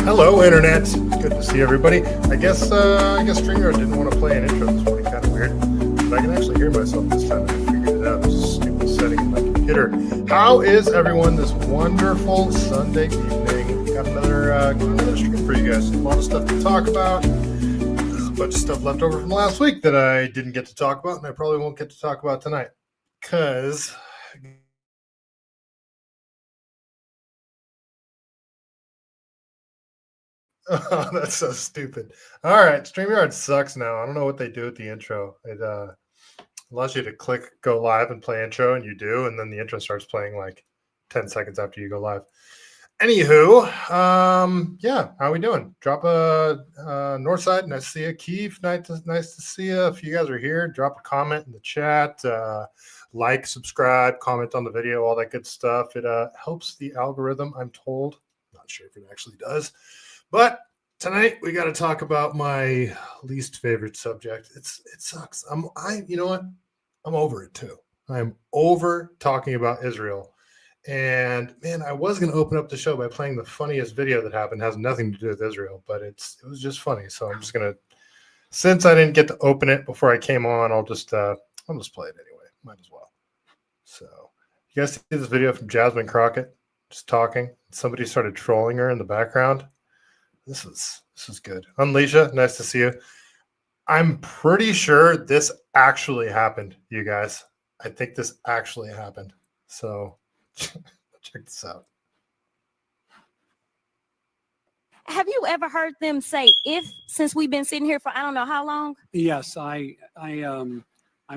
Hello, Internet. Good to see everybody. I guess StreamYard didn't want to play an intro this morning. Kind of weird. But I can actually hear myself this time. I figured it out. There's a stupid setting in my computer. How is everyone this wonderful Sunday evening? Got another stream for you guys. A lot of stuff to talk about. There's a bunch of stuff left over from last week that I didn't get to talk about, and I probably won't get to talk about tonight. Because... Oh, that's so stupid. All right, StreamYard sucks now. I don't know what they do with the intro. It allows you to click go live and play intro, and you do, and then the intro starts playing like 10 seconds after you go live. Anywho, yeah, how we doing? Drop a Northside, nice to see you. Keith, nice to see you. If you guys are here, drop a comment in the chat. Like, subscribe, comment on the video, all that good stuff. It helps the algorithm, I'm told. Not sure if it actually does. But tonight we got to talk about my least favorite subject. It sucks. You know what? I'm over it too. I'm over talking about Israel. And man, I was going to open up the show by playing the funniest video that happened. It has nothing to do with Israel, but it was just funny. So I'm just going to, since I didn't get to open it before I came on, I'll just play it anyway. Might as well. So you guys see this video from Jasmine Crockett just talking? Somebody started trolling her in the background. This is good. Unleasha, nice to see you. I'm pretty sure this actually happened, you guys. I think this actually happened. So check this out. Have you ever heard them say "if" since we've been sitting here for I don't know how long? Yes, I've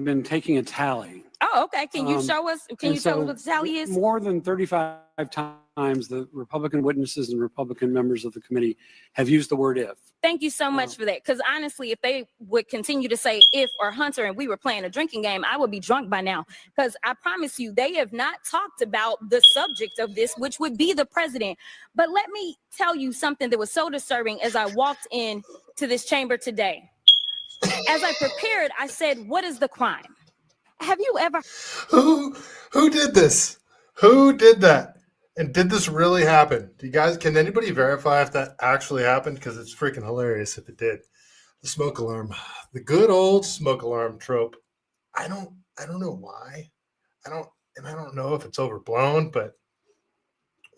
been taking a tally. Oh, okay. Can you show us? Can you tell us what the tally is? More than 35 times the Republican witnesses and Republican members of the committee have used the word "if." Thank you so much for that. Because honestly, if they would continue to say "if" or "Hunter" and we were playing a drinking game, I would be drunk by now. Because I promise you, they have not talked about the subject of this, which would be the president. But let me tell you something that was so disturbing as I walked in to this chamber today. As I prepared, I said, "What is the crime?" Have you ever? Who did this? Who did that? And did this really happen? Do you guys, can anybody verify if that actually happened? Because it's freaking hilarious if it did. The smoke alarm, the good old smoke alarm trope. I don't know why. I don't know if it's overblown, but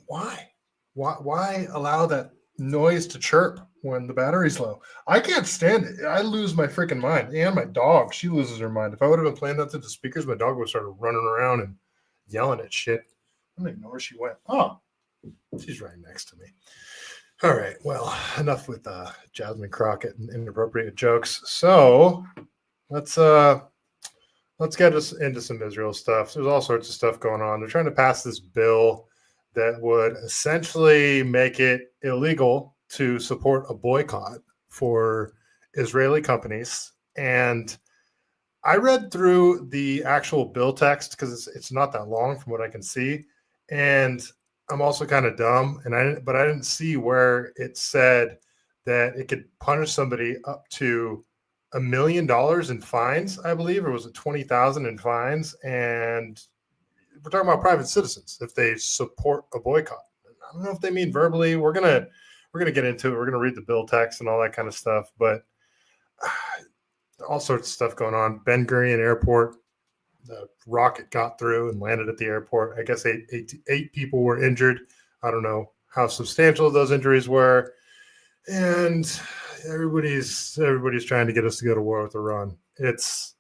why? Why allow that noise to chirp when the battery's low? I can't stand it. I lose my freaking mind. And my dog, she loses her mind. If I would have been playing that through the speakers, my dog would start running around and yelling at shit. I don't even know where she went. Oh, she's right next to me. All right. Well, enough with Jasmine Crockett and inappropriate jokes. So let's get us into some Israel stuff. There's all sorts of stuff going on. They're trying to pass this bill that would essentially make it illegal to support a boycott for Israeli companies. And I read through the actual bill text because it's not that long from what I can see. And I'm also kind of dumb, but I didn't see where it said that it could punish somebody up to $1 million in fines, I believe, or was it 20,000 in fines? And we're talking about private citizens if they support a boycott. I don't know if they mean verbally. We're gonna get into it. We're gonna read the bill text and all that kind of stuff. But all sorts of stuff going on. Ben Gurion Airport, the rocket got through and landed at the airport. I guess eight people were injured. I don't know how substantial those injuries were. And everybody's trying to get us to go to war with Iran. It's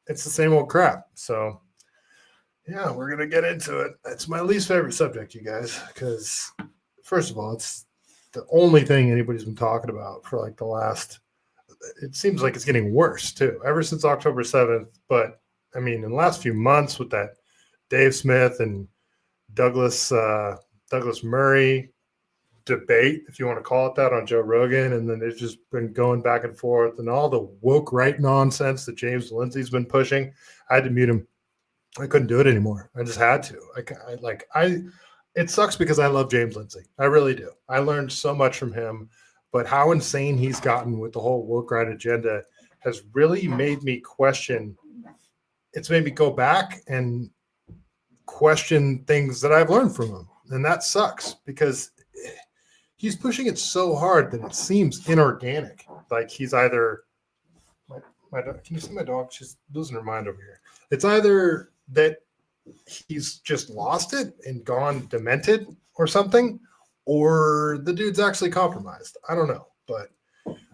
the same old crap. So yeah, we're going to get into it. It's my least favorite subject, you guys, because first of all, it's the only thing anybody's been talking about for like the last, it seems like it's getting worse too, ever since October 7th. But I mean, in the last few months with that Dave Smith and Douglas Murray debate, if you want to call it that, on Joe Rogan, and then it's just been going back and forth and all the woke right nonsense that James Lindsay's been pushing. I had to mute him. I couldn't do it anymore. I just had to. It sucks because I love James Lindsay. I really do. I learned so much from him, but how insane he's gotten with the whole woke right agenda has really made me question. It's made me go back and question things that I've learned from him. And that sucks because he's pushing it so hard that it seems inorganic. Like he's either my dog, can you see my dog? She's losing her mind over here. It's either that he's just lost it and gone demented or something, or the dude's actually compromised. I don't know, but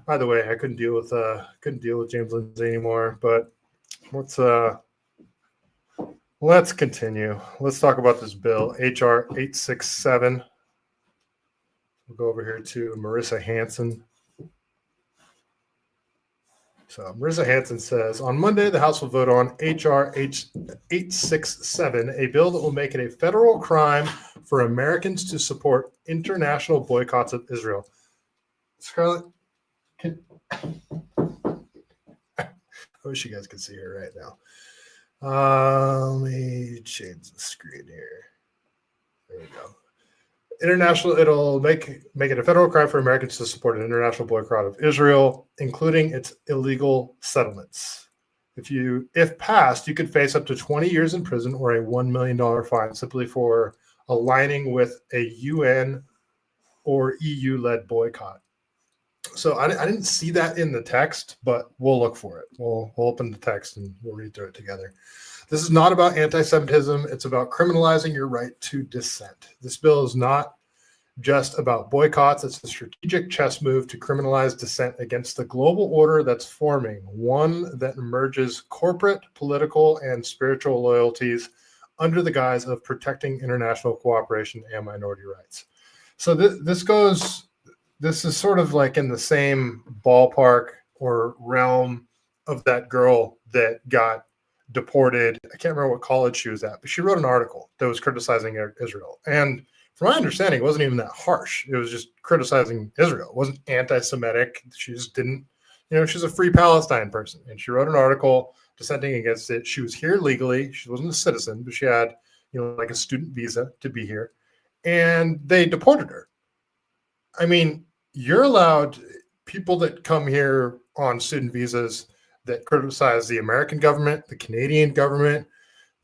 either way, I couldn't deal with James Lindsay anymore. But let's continue. Let's talk about this bill, HR 867. We'll go over here to Marissa Hanson. So Marissa Hanson says, on Monday, the House will vote on HR 867, a bill that will make it a federal crime for Americans to support international boycotts of Israel. Scarlett, I wish you guys could see her right now. Let me change the screen here. There we go. It'll make it a federal crime for Americans to support an international boycott of Israel, including its illegal settlements. If passed, you could face up to 20 years in prison or a $1 million fine simply for aligning with a UN or EU-led boycott. So I didn't see that in the text, but we'll look for it. We'll open the text and we'll read through it together. This is not about anti-Semitism. It's about criminalizing your right to dissent. This bill is not just about boycotts. It's a strategic chess move to criminalize dissent against the global order that's forming, one that merges corporate, political, and spiritual loyalties under the guise of protecting international cooperation and minority rights. So this is sort of like in the same ballpark or realm of that girl that got deported. I can't remember what college she was at, but she wrote an article that was criticizing Israel. And from my understanding, it wasn't even that harsh. It was just criticizing Israel. It wasn't anti-Semitic. She just didn't, she's a free Palestine person. And she wrote an article dissenting against it. She was here legally. She wasn't a citizen, but she had, like a student visa to be here. And they deported her. I mean, you're allowed, people that come here on student visas that criticize the American government, the Canadian government,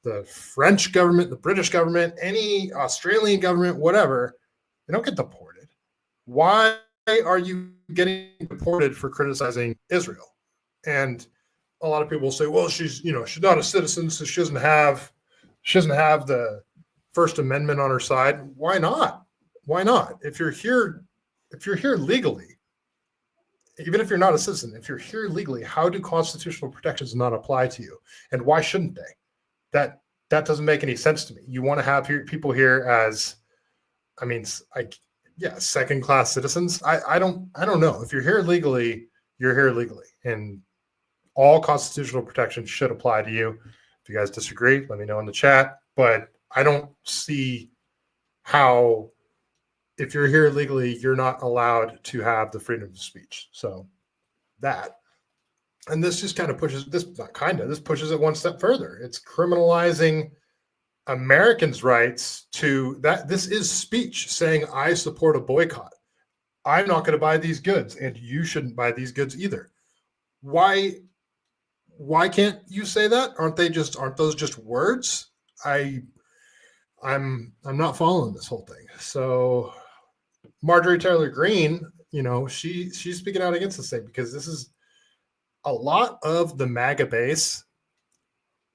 the French government, the British government, any Australian government, whatever, they don't get deported. Why are you getting deported for criticizing Israel? And a lot of people say, well, she's not a citizen, so she doesn't have the First Amendment on her side. Why not? Why not? If you're here legally, even if you're not a citizen, if you're here legally, how do constitutional protections not apply to you? And why shouldn't they? That doesn't make any sense to me. You want to have people here as, second-class citizens. I don't know. If you're here legally, you're here legally, and all constitutional protections should apply to you. If you guys disagree, let me know in the chat. But I don't see how, if you're here legally, you're not allowed to have the freedom of speech. So that, and this just kind of pushes this pushes it one step further. It's criminalizing Americans' rights to that. This is speech saying, I support a boycott. I'm not going to buy these goods, and you shouldn't buy these goods either. Why can't you say that? Aren't those just words? I'm not following this whole thing. So Marjorie Taylor Greene, she's speaking out against this thing, because this is a lot of the MAGA base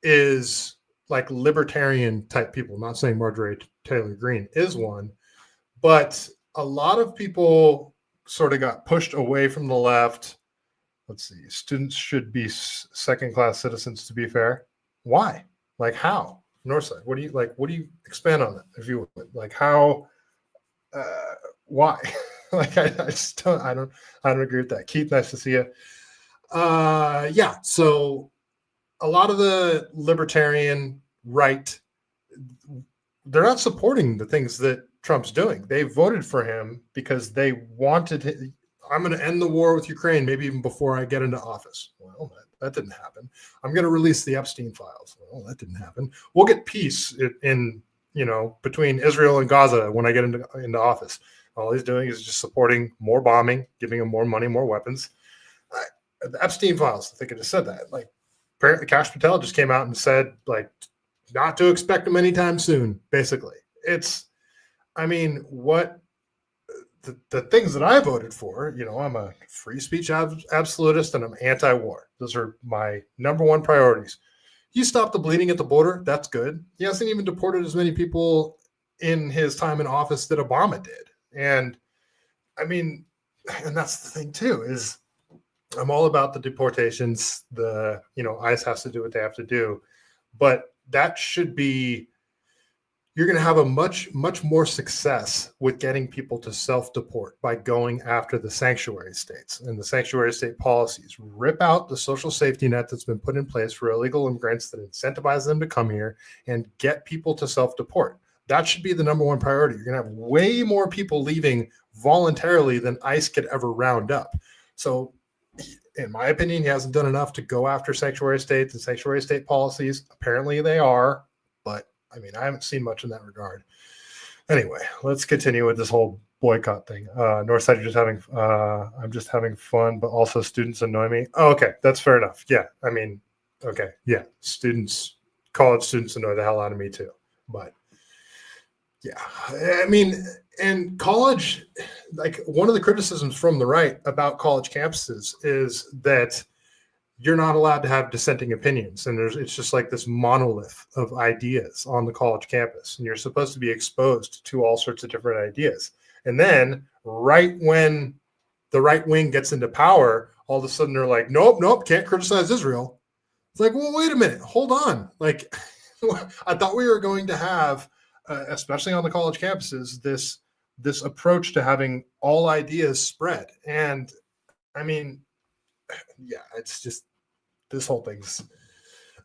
is like libertarian type people. I'm not saying Marjorie Taylor Greene is one, but a lot of people sort of got pushed away from the left. Let's see. Students should be second-class citizens, to be fair. Why? Like how? Northside. What do you expand on that? If you would, like how, why? Like I don't agree with that. Keith, nice to see you. So a lot of the libertarian right, they're not supporting the things that Trump's doing. They voted for him because they wanted, I'm going to end the war with Ukraine, maybe even before I get into office. Well, that didn't happen. I'm going to release the Epstein files. Well, that didn't happen. We'll get peace in between Israel and Gaza when I get into office. All he's doing is just supporting more bombing, giving him more money, more weapons. The Epstein files, I think I just said that. Like, apparently Kash Patel just came out and said, like, not to expect them anytime soon, basically. What the things that I voted for, I'm a free speech absolutist and I'm anti-war. Those are my number one priorities. You stop the bleeding at the border, that's good. He hasn't even deported as many people in his time in office that Obama did. And I mean, and that's the thing too, is I'm all about the deportations. ICE has to do what they have to do. But that should be, you're going to have a much, much more success with getting people to self-deport by going after the sanctuary states and the sanctuary state policies. Rip out the social safety net that's been put in place for illegal immigrants that incentivize them to come here and get people to self-deport. That should be the number one priority. You're going to have way more people leaving voluntarily than ICE could ever round up. So in my opinion, he hasn't done enough to go after sanctuary states and sanctuary state policies. Apparently they are, but I mean, I haven't seen much in that regard. Anyway, let's continue with this whole boycott thing. Northside, I'm just having fun, but also students annoy me. Oh, okay, that's fair enough. Yeah, I mean, okay, yeah, college students annoy the hell out of me too. But yeah, I mean, and college, like one of the criticisms from the right about college campuses is that you're not allowed to have dissenting opinions. And it's just like this monolith of ideas on the college campus. And you're supposed to be exposed to all sorts of different ideas. And then right when the right wing gets into power, all of a sudden they're like, nope, can't criticize Israel. It's like, well, wait a minute, hold on. Like, I thought we were going to have, especially on the college campuses, this approach to having all ideas spread. And I mean, yeah, it's just, this whole thing's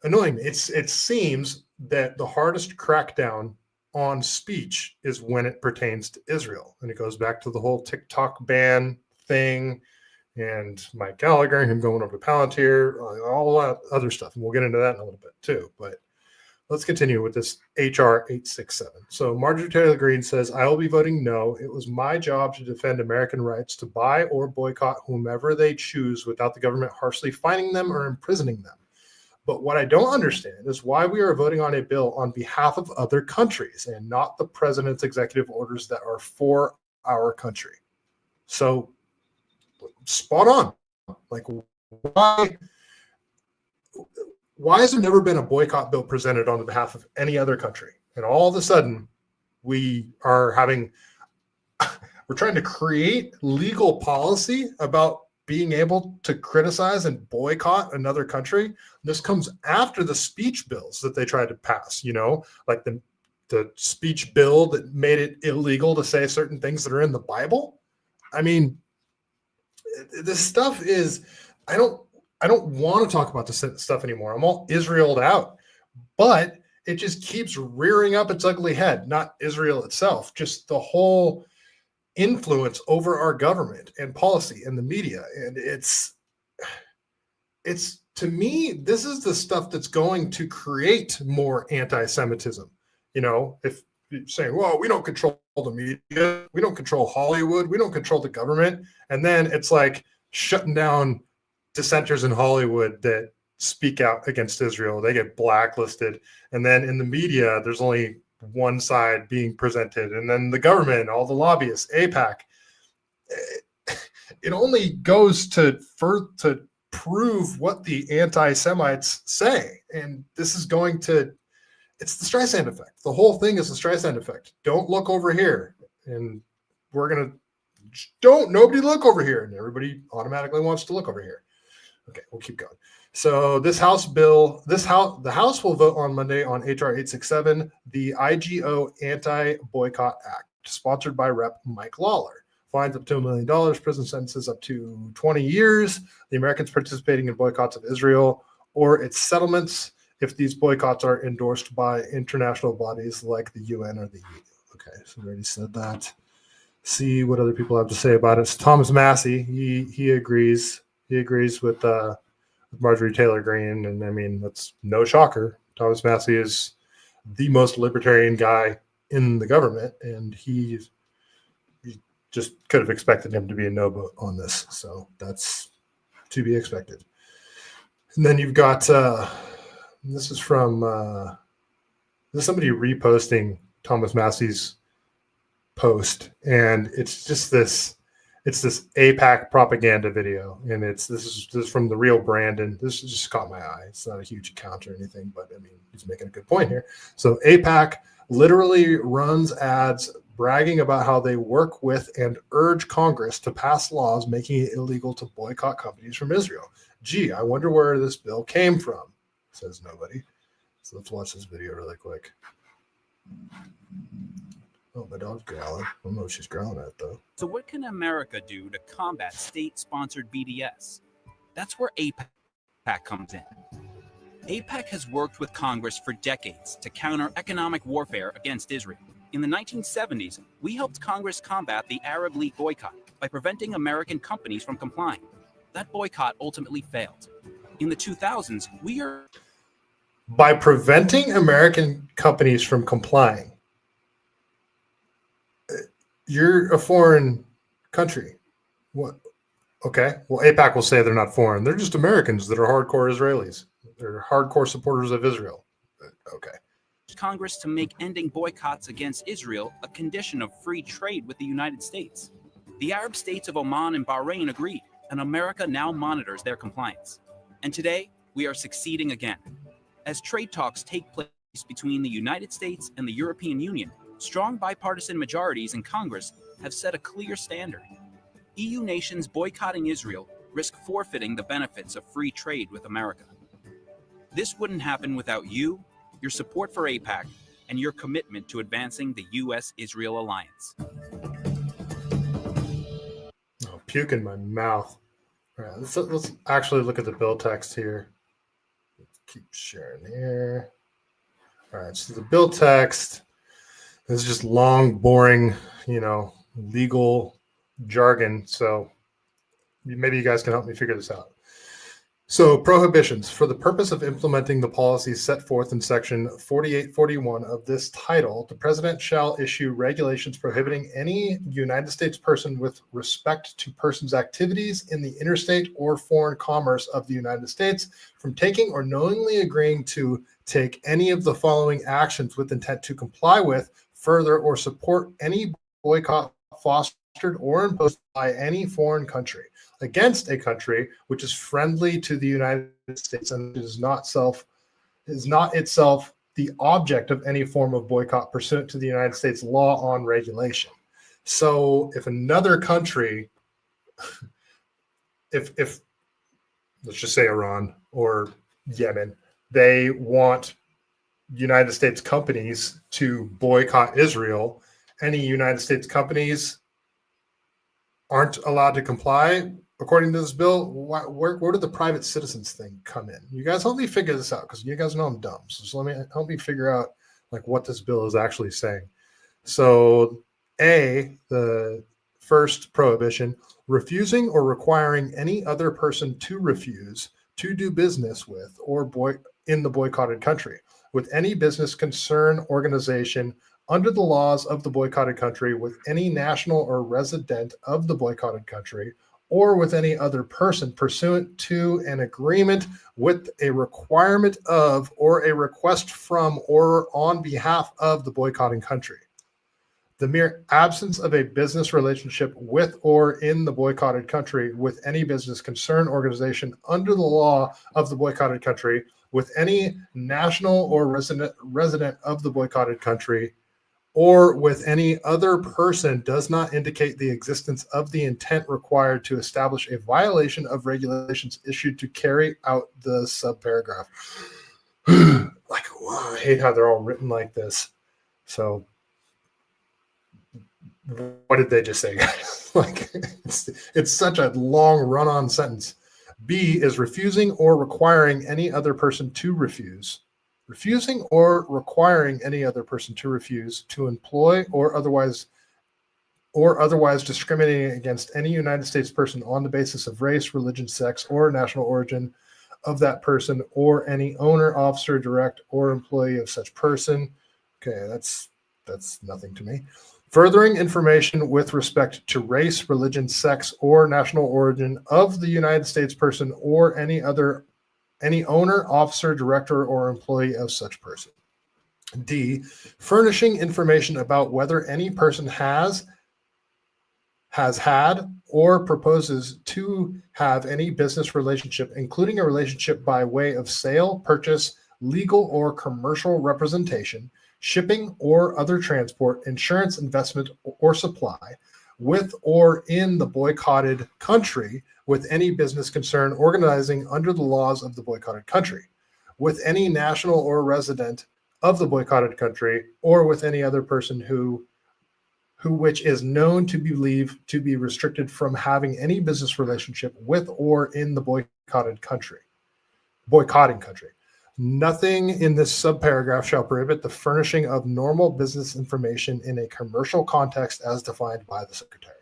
annoying me. It seems that the hardest crackdown on speech is when it pertains to Israel. And it goes back to the whole TikTok ban thing and Mike Gallagher, him going over to Palantir, all that other stuff. And we'll get into that in a little bit too. But let's continue with this HR 867. So Marjorie Taylor Greene says, I will be voting no. It was my job to defend American rights to buy or boycott whomever they choose without the government harshly fining them or imprisoning them. But what I don't understand is why we are voting on a bill on behalf of other countries and not the president's executive orders that are for our country. So spot on. Like, why has there never been a boycott bill presented on the behalf of any other country? And all of a sudden, we're trying to create legal policy about being able to criticize and boycott another country. This comes after the speech bills that they tried to pass, like the speech bill that made it illegal to say certain things that are in the Bible. I mean, this stuff is, I don't want to talk about this stuff anymore. I'm all Israeled out, but it just keeps rearing up its ugly head. Not Israel itself, just the whole influence over our government and policy and the media. And it's to me, this is the stuff that's going to create more anti-Semitism. If you're saying, well, we don't control the media, we don't control Hollywood, we don't control the government. And then it's like shutting down dissenters in Hollywood that speak out against Israel. They get blacklisted. And then in the media, there's only one side being presented. And then the government, all the lobbyists, AIPAC, it only goes to prove what the anti-Semites say. And this is it's the Streisand effect. The whole thing is the Streisand effect. Don't look over here. And nobody look over here. And everybody automatically wants to look over here. Okay, we'll keep going. So the House will vote on Monday on HR 867, the IGO Anti-Boycott Act, sponsored by Rep. Mike Lawler. Fines up to $1 million, prison sentences up to 20 years. The Americans participating in boycotts of Israel or its settlements, if these boycotts are endorsed by international bodies like the UN or the EU. Okay, so we already said that. See what other people have to say about it. So Thomas Massey, he agrees. He agrees with Marjorie Taylor Greene, and I mean, that's no shocker. Thomas Massey is the most libertarian guy in the government, and you just could have expected him to be a no vote on this. So that's to be expected. And then you've got this is from somebody reposting Thomas Massey's post, and it's just this AIPAC propaganda video, and this is from the real Brandon. This just caught my eye. It's not a huge account or anything, but I mean, he's making a good point here. So AIPAC literally runs ads bragging about how they work with and urge Congress to pass laws making it illegal to boycott companies from Israel. Gee, I wonder where this bill came from, says nobody. So let's watch this video really quick. Oh, my dog's growling. I don't know what she's growling at, though. So what can America do to combat state-sponsored BDS? That's where AIPAC comes in. AIPAC has worked with Congress for decades to counter economic warfare against Israel. In the 1970s, we helped Congress combat the Arab League boycott by preventing American companies from complying. That boycott ultimately failed. In the 2000s, by preventing American companies from complying. You're a foreign country. What? Okay. Well, AIPAC will say they're not foreign. They're just Americans that are hardcore Israelis. They're hardcore supporters of Israel. Okay. Congress to make ending boycotts against Israel a condition of free trade with the United States. The Arab states of Oman and Bahrain agreed, and America now monitors their compliance. And today, we are succeeding again. As trade talks take place between the United States and the European Union, strong bipartisan majorities in Congress have set a clear standard. EU nations boycotting Israel risk forfeiting the benefits of free trade with America. This wouldn't happen without you, your support for AIPAC, and your commitment to advancing the U.S.-Israel alliance. Oh, puke in my mouth. All right, let's actually look at the bill text here. Let's keep sharing here. All right, so the bill text is just long, boring, legal jargon. So maybe you guys can help me figure this out. So prohibitions. For the purpose of implementing the policies set forth in section 4841 of this title, the president shall issue regulations prohibiting any United States person with respect to persons' activities in the interstate or foreign commerce of the United States from taking or knowingly agreeing to take any of the following actions with intent to comply with, further, or support any boycott fostered or imposed by any foreign country against a country which is friendly to the United States and is not itself the object of any form of boycott pursuant to the United States law on regulation. So if another country, if let's just say Iran or Yemen, they want United States companies to boycott Israel, any United States companies aren't allowed to comply. According to this bill, where did the private citizens thing come in? You guys help me figure this out, because you guys know I'm dumb. So just help me figure out what this bill is actually saying. So the first prohibition, refusing or requiring any other person to refuse to do business with or in the boycotted country with any business concern organization under the laws of the boycotted country, with any national or resident of the boycotted country, or with any other person pursuant to an agreement with a requirement of or a request from or on behalf of the boycotting country. The mere absence of a business relationship with or in the boycotted country with any business concern organization under the law of the boycotted country, with any national or resident of the boycotted country, or with any other person does not indicate the existence of the intent required to establish a violation of regulations issued to carry out the subparagraph. Wow, I hate how they're all written like this. So what did they just say, guys? It's such a long run-on sentence. B is refusing or requiring any other person to refuse. Refusing or requiring any other person to refuse to employ or otherwise discriminating against any United States person on the basis of race, religion, sex, or national origin of that person, or any owner, officer, direct, or employee of such person. Okay, that's nothing to me. Furthering information with respect to race, religion, sex, or national origin of the United States person or any owner, officer, director, or employee of such person. D, furnishing information about whether any person has had or proposes to have any business relationship, including a relationship by way of sale, purchase, legal or commercial representation, shipping or other transport, insurance, investment, or supply, with or in the boycotted country, with any business concern organizing under the laws of the boycotted country, with any national or resident of the boycotted country, or with any other person who which is known to be believed to be restricted from having any business relationship with or in the boycotting country. Nothing in this subparagraph shall prohibit the furnishing of normal business information in a commercial context as defined by the Secretary.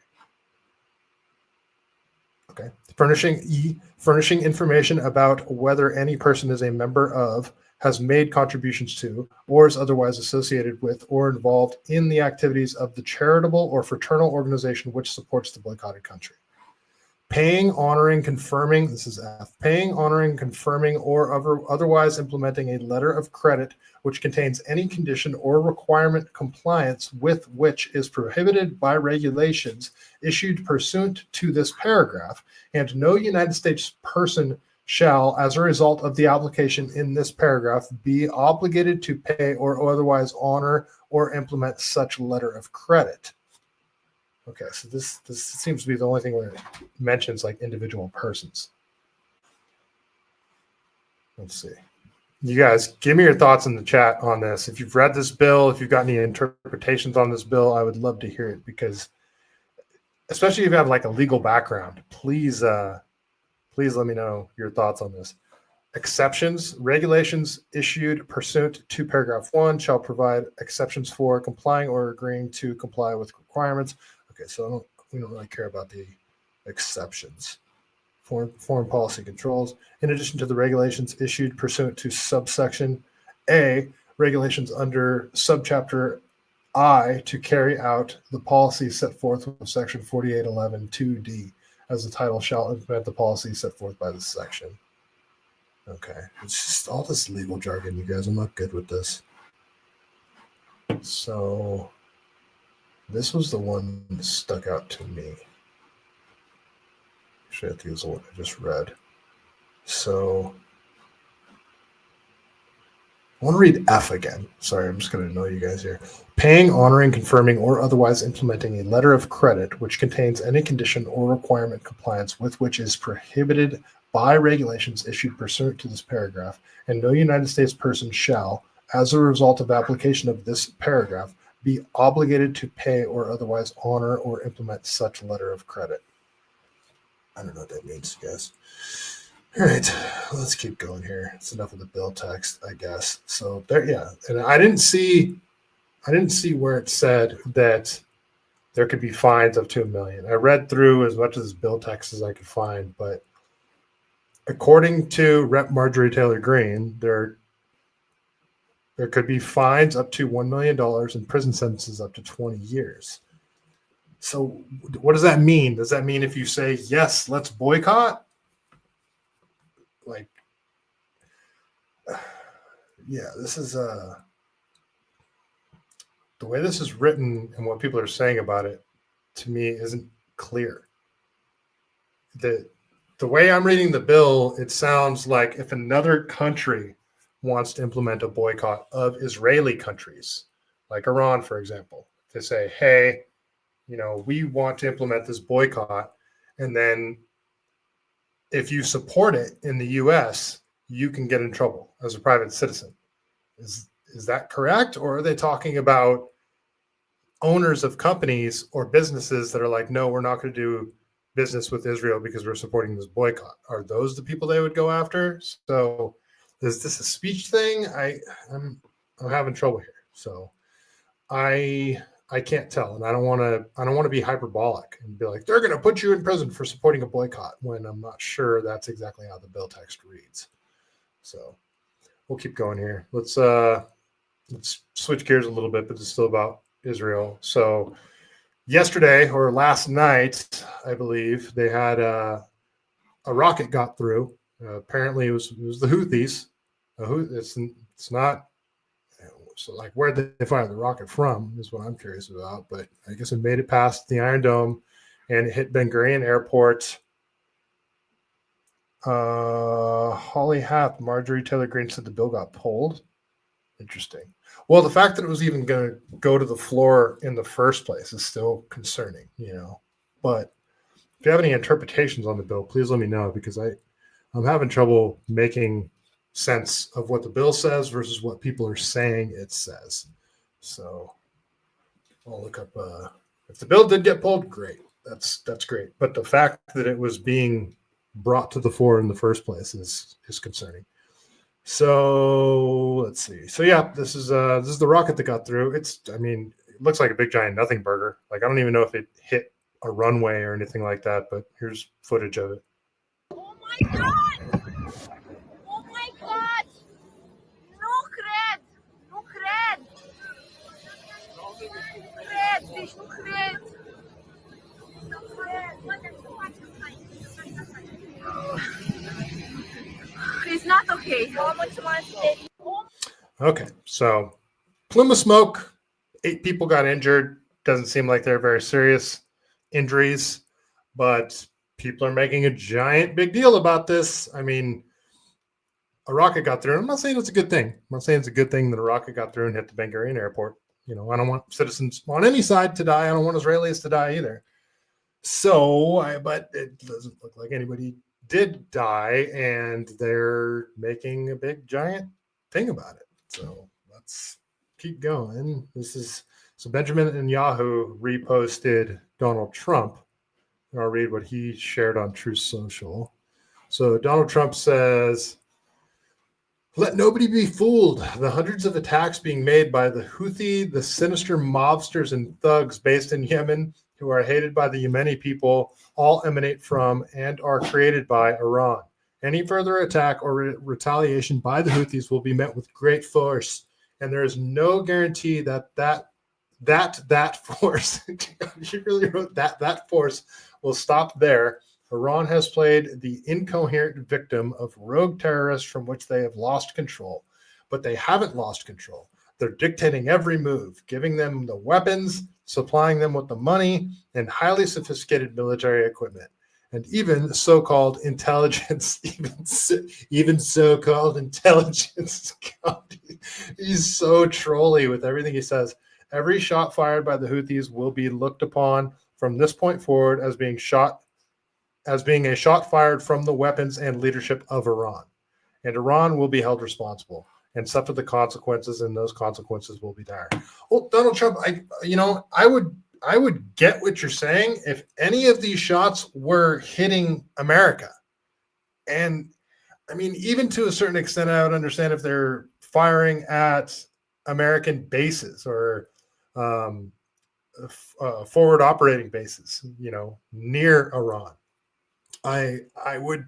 Okay. Furnishing information about whether any person is a member of, has made contributions to, or is otherwise associated with or involved in the activities of the charitable or fraternal organization which supports the boycotted country. Paying, honoring, confirming, this is F, paying, honoring, confirming, or otherwise implementing a letter of credit which contains any condition or requirement compliance with which is prohibited by regulations issued pursuant to this paragraph, and no United States person shall, as a result of the application in this paragraph, be obligated to pay or otherwise honor or implement such letter of credit. Okay, so this seems to be the only thing where it mentions like individual persons. Let's see. You guys, give me your thoughts in the chat on this. If you've read this bill, if you've got any interpretations on this bill, I would love to hear it, because especially if you have like a legal background, please let me know your thoughts on this. Exceptions, regulations issued pursuant to paragraph 1 shall provide exceptions for complying or agreeing to comply with requirements. Okay, so we don't really care about the exceptions. Foreign policy controls. In addition to the regulations issued pursuant to subsection A, regulations under subchapter I to carry out the policy set forth with section 4811 2D, as the title shall implement the policy set forth by this section. Okay, it's just all this legal jargon, you guys. I'm not good with this. So this was the one that stuck out to me. Actually, I think it was the one I just read. So I want to read F again. Sorry, I'm just going to annoy you guys here. Paying, honoring, confirming, or otherwise implementing a letter of credit which contains any condition or requirement compliance with which is prohibited by regulations issued pursuant to this paragraph, and no United States person shall, as a result of application of this paragraph, be obligated to pay or otherwise honor or implement such letter of credit. I don't know what that means, guys. All right, let's keep going here. It's enough of the bill text, I guess. So there, yeah. And I didn't see where it said that there could be fines up to $1 million. I read through as much of this bill text as I could find, but according to Rep. Marjorie Taylor Greene, there could be fines up to $1 million and prison sentences up to 20 years. So what does that mean? Does that mean if you say, yes, let's boycott? Like, yeah, this is the way this is written and what people are saying about it, to me, isn't clear. The way I'm reading the bill, it sounds like if another country wants to implement a boycott of Israeli countries, like Iran, for example, to say, hey, we want to implement this boycott, and then if you support it in the U.S., you can get in trouble as a private citizen. Is that correct? Or are they talking about owners of companies or businesses that are like, no, we're not going to do business with Israel because we're supporting this boycott? Are those the people they would go after? So is this a speech thing? I'm having trouble here. So I can't tell, and I don't want to be hyperbolic and be like, they're going to put you in prison for supporting a boycott, when I'm not sure that's exactly how the bill text reads. So we'll keep going here. Let's switch gears a little bit, but it's still about Israel. So yesterday or last night, I believe, they had a rocket got through. Apparently, it was the Houthis. It's not. So like, where did they fire the rocket from is what I'm curious about. But I guess it made it past the Iron Dome and it hit Ben Gurion Airport. Holly Happ, Marjorie Taylor Greene said the bill got pulled. Interesting. Well, the fact that it was even going to go to the floor in the first place is still concerning, But if you have any interpretations on the bill, please let me know, because I'm having trouble making sense of what the bill says versus what people are saying it says. So I'll look up if the bill did get pulled, great. That's great. But the fact that it was being brought to the fore in the first place is concerning. So let's see. So yeah, this is the rocket that got through. It looks like a big giant nothing burger. Like, I don't even know if it hit a runway or anything like that, but here's footage of it. Oh my god! Oh my god! No cred! No cred! No cred! No cred! It's not okay. Okay, so plume of smoke, 8 people got injured. Doesn't seem like they're very serious injuries, but people are making a giant big deal about this. I mean, a rocket got through. I'm not saying it's a good thing. I'm not saying it's a good thing that a rocket got through and hit the Ben Gurion Airport. I don't want citizens on any side to die. I don't want Israelis to die either. But it doesn't look like anybody did die, and they're making a big giant thing about it. So let's keep going. So Benjamin Netanyahu reposted Donald Trump, and I'll read what he shared on Truth Social. So Donald Trump says, "Let nobody be fooled. The hundreds of attacks being made by the Houthi, the sinister mobsters and thugs based in Yemen, who are hated by the Yemeni people, all emanate from and are created by Iran. Any further attack or retaliation by the Houthis will be met with great force, and there is no guarantee that force," you really wrote that force will stop there. Iran has played the incoherent victim of rogue terrorists from which they have lost control, but they haven't lost control. They're dictating every move, giving them the weapons, supplying them with the money and highly sophisticated military equipment, and even so-called intelligence. Even so-called intelligence. God, he's so trolly with everything he says. Every shot fired by the Houthis will be looked upon from this point forward as being a shot fired from the weapons and leadership of Iran, and Iran will be held responsible and suffer the consequences, and those consequences will be dire. Well, Donald Trump, I would get what you're saying if any of these shots were hitting America. And I mean, even to a certain extent, I would understand if they're firing at American bases or forward operating bases, near Iran. I would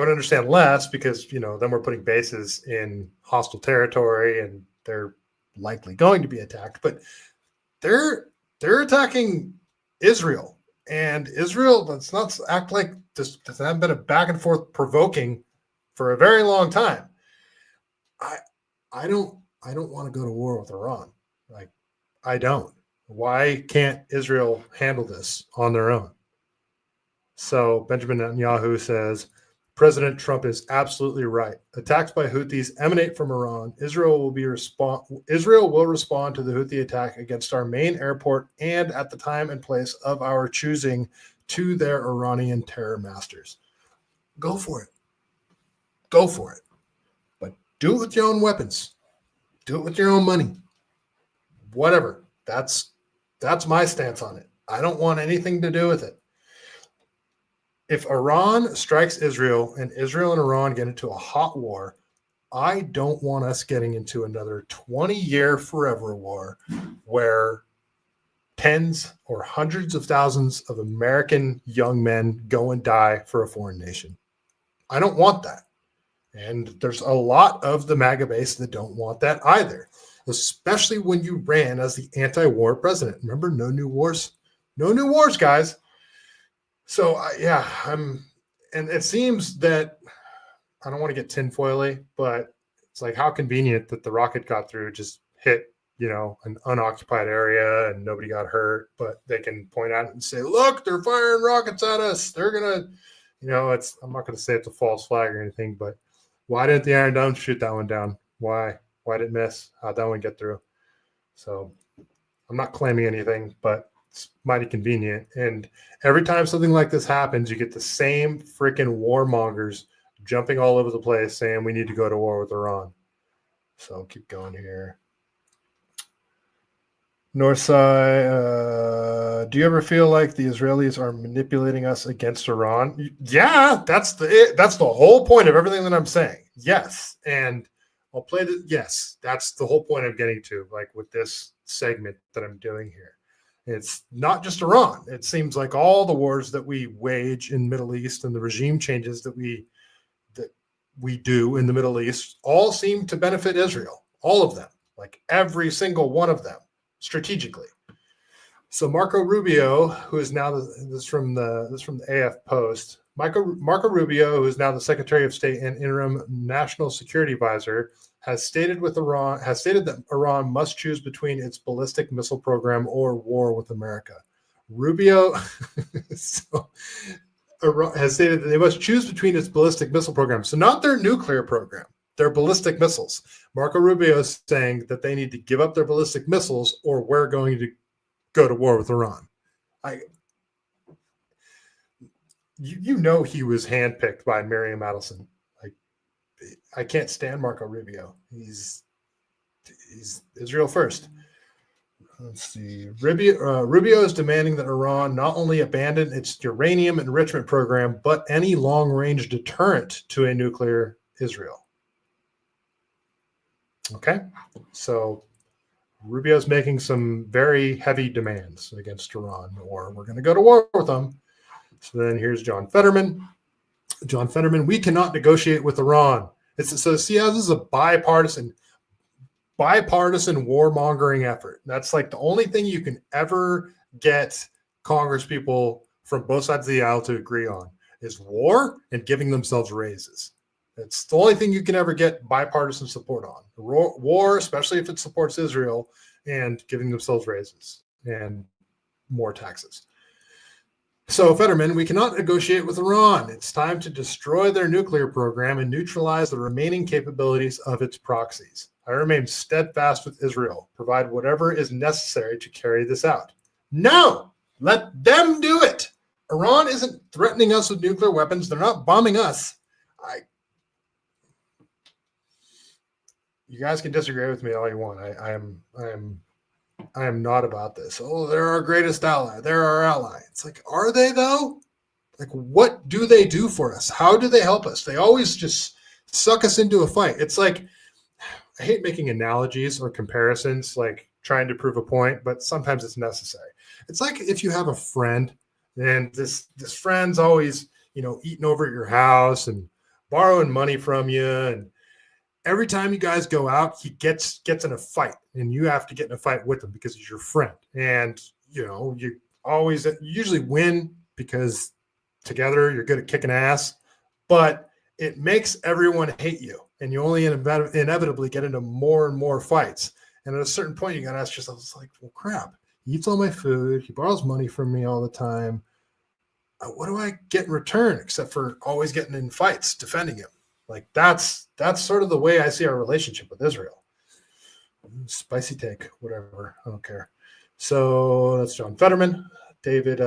understand less, because then we're putting bases in hostile territory and they're likely going to be attacked. But they're attacking Israel, and Israel, let's not act like this hasn't been a back and forth provoking for a very long time. I don't want to go to war with Iran. Like, I don't. Why can't Israel handle this on their own? So Benjamin Netanyahu says, President Trump is absolutely right. Attacks by Houthis emanate from Iran. Israel will respond to the Houthi attack against our main airport and at the time and place of our choosing to their Iranian terror masters. Go for it. Go for it. But do it with your own weapons. Do it with your own money. Whatever. That's my stance on it. I don't want anything to do with it. If Iran strikes Israel and Israel and Iran get into a hot war, I don't want us getting into another 20-year forever war where tens or hundreds of thousands of American young men go and die for a foreign nation. I don't want that. And there's a lot of the MAGA base that don't want that either, especially when you ran as the anti-war president. Remember, no new wars? No new wars, guys. So, and it seems that, I don't want to get tinfoily, but It's like, how convenient that the rocket got through, just hit, an unoccupied area and nobody got hurt, but they can point out and say, look, they're firing rockets at us. They're going to, I'm not going to say it's a false flag or anything, but why didn't the Iron Dome shoot that one down? Why did it miss? How'd that one get through? So I'm not claiming anything, but it's mighty convenient. And every time something like this happens, you get the same freaking warmongers jumping all over the place saying we need to go to war with Iran. So I'll keep going here. Northside, do you ever feel like the Israelis are manipulating us against Iran? Yeah, that's the whole point of everything that I'm saying. Yes, and I'll play the yes. That's the whole point I'm getting to, like with this segment that I'm doing here. It's not just Iran. It seems like all the wars that we wage in the Middle East and the regime changes that we do in the Middle East all seem to benefit Israel. All of them, like every single one of them. Strategically. So Marco Rubio, who is now this from the AF Post, Marco Rubio, who is now the Secretary of State and interim National Security Advisor, has stated that Iran must choose between its ballistic missile program or war with America. Rubio has stated that they must choose between its ballistic missile program, so not their nuclear program. Their ballistic missiles. Marco Rubio is saying that they need to give up their ballistic missiles or we're going to go to war with Iran. He was handpicked by Miriam Adelson. I can't stand Marco Rubio. He's Israel first. Let's see. Rubio is demanding that Iran not only abandon its uranium enrichment program, but any long-range deterrent to a nuclear Israel. Okay, so Rubio's making some very heavy demands against Iran, or we're going to go to war with them. So then here's John Fetterman. John Fetterman, we cannot negotiate with Iran. So see how this is a bipartisan warmongering effort. That's like the only thing you can ever get Congress people from both sides of the aisle to agree on is war and giving themselves raises. It's the only thing you can ever get bipartisan support on. War, especially if it supports Israel, and giving themselves raises and more taxes. So, Fetterman, we cannot negotiate with Iran. It's time to destroy their nuclear program and neutralize the remaining capabilities of its proxies. I remain steadfast with Israel. Provide whatever is necessary to carry this out. No! Let them do it! Iran isn't threatening us with nuclear weapons. They're not bombing us. You guys can disagree with me all you want. I am not about this. Oh, they're our greatest ally. They're our ally. It's like, are they though? Like, what do they do for us? How do they help us? They always just suck us into a fight. It's like, I hate making analogies or comparisons, like trying to prove a point, but sometimes it's necessary. It's like if you have a friend and this friend's always, eating over at your house and borrowing money from you, and every time you guys go out, he gets in a fight, and you have to get in a fight with him because he's your friend. And you usually win because together you're good at kicking ass, but it makes everyone hate you, and you only inevitably get into more and more fights. And at a certain point, you got to ask yourself, it's like, well, crap, he eats all my food, he borrows money from me all the time. What do I get in return except for always getting in fights, defending him? Like that's sort of the way I see our relationship with Israel. Spicy take, whatever. I don't care. So that's John Fetterman. David.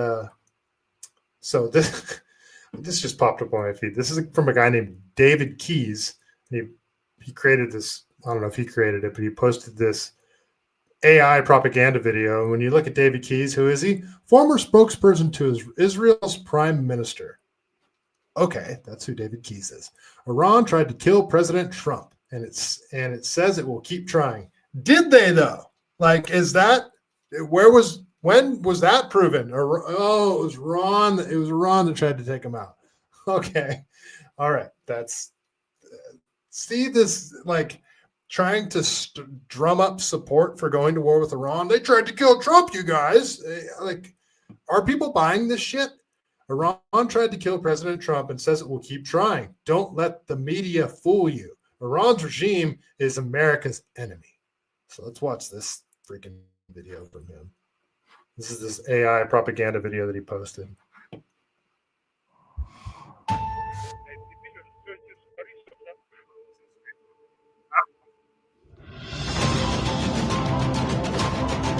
So this just popped up on my feed. This is from a guy named David Keys. He created this. I don't know if he created it, but he posted this AI propaganda video. And when you look at David Keys, who is he? Former spokesperson to Israel's prime minister. Okay, that's who David Keys is. Iran tried to kill President Trump, and it says it will keep trying. Did they though? Like, when was that proven? Or, it was Iran. It was Iran that tried to take him out. Okay, all right. See this, like trying to drum up support for going to war with Iran. They tried to kill Trump, you guys. Like, are people buying this shit? Iran tried to kill President Trump and says it will keep trying. Don't let the media fool you. Iran's regime is America's enemy. So let's watch this freaking video from him. This is this AI propaganda video that he posted.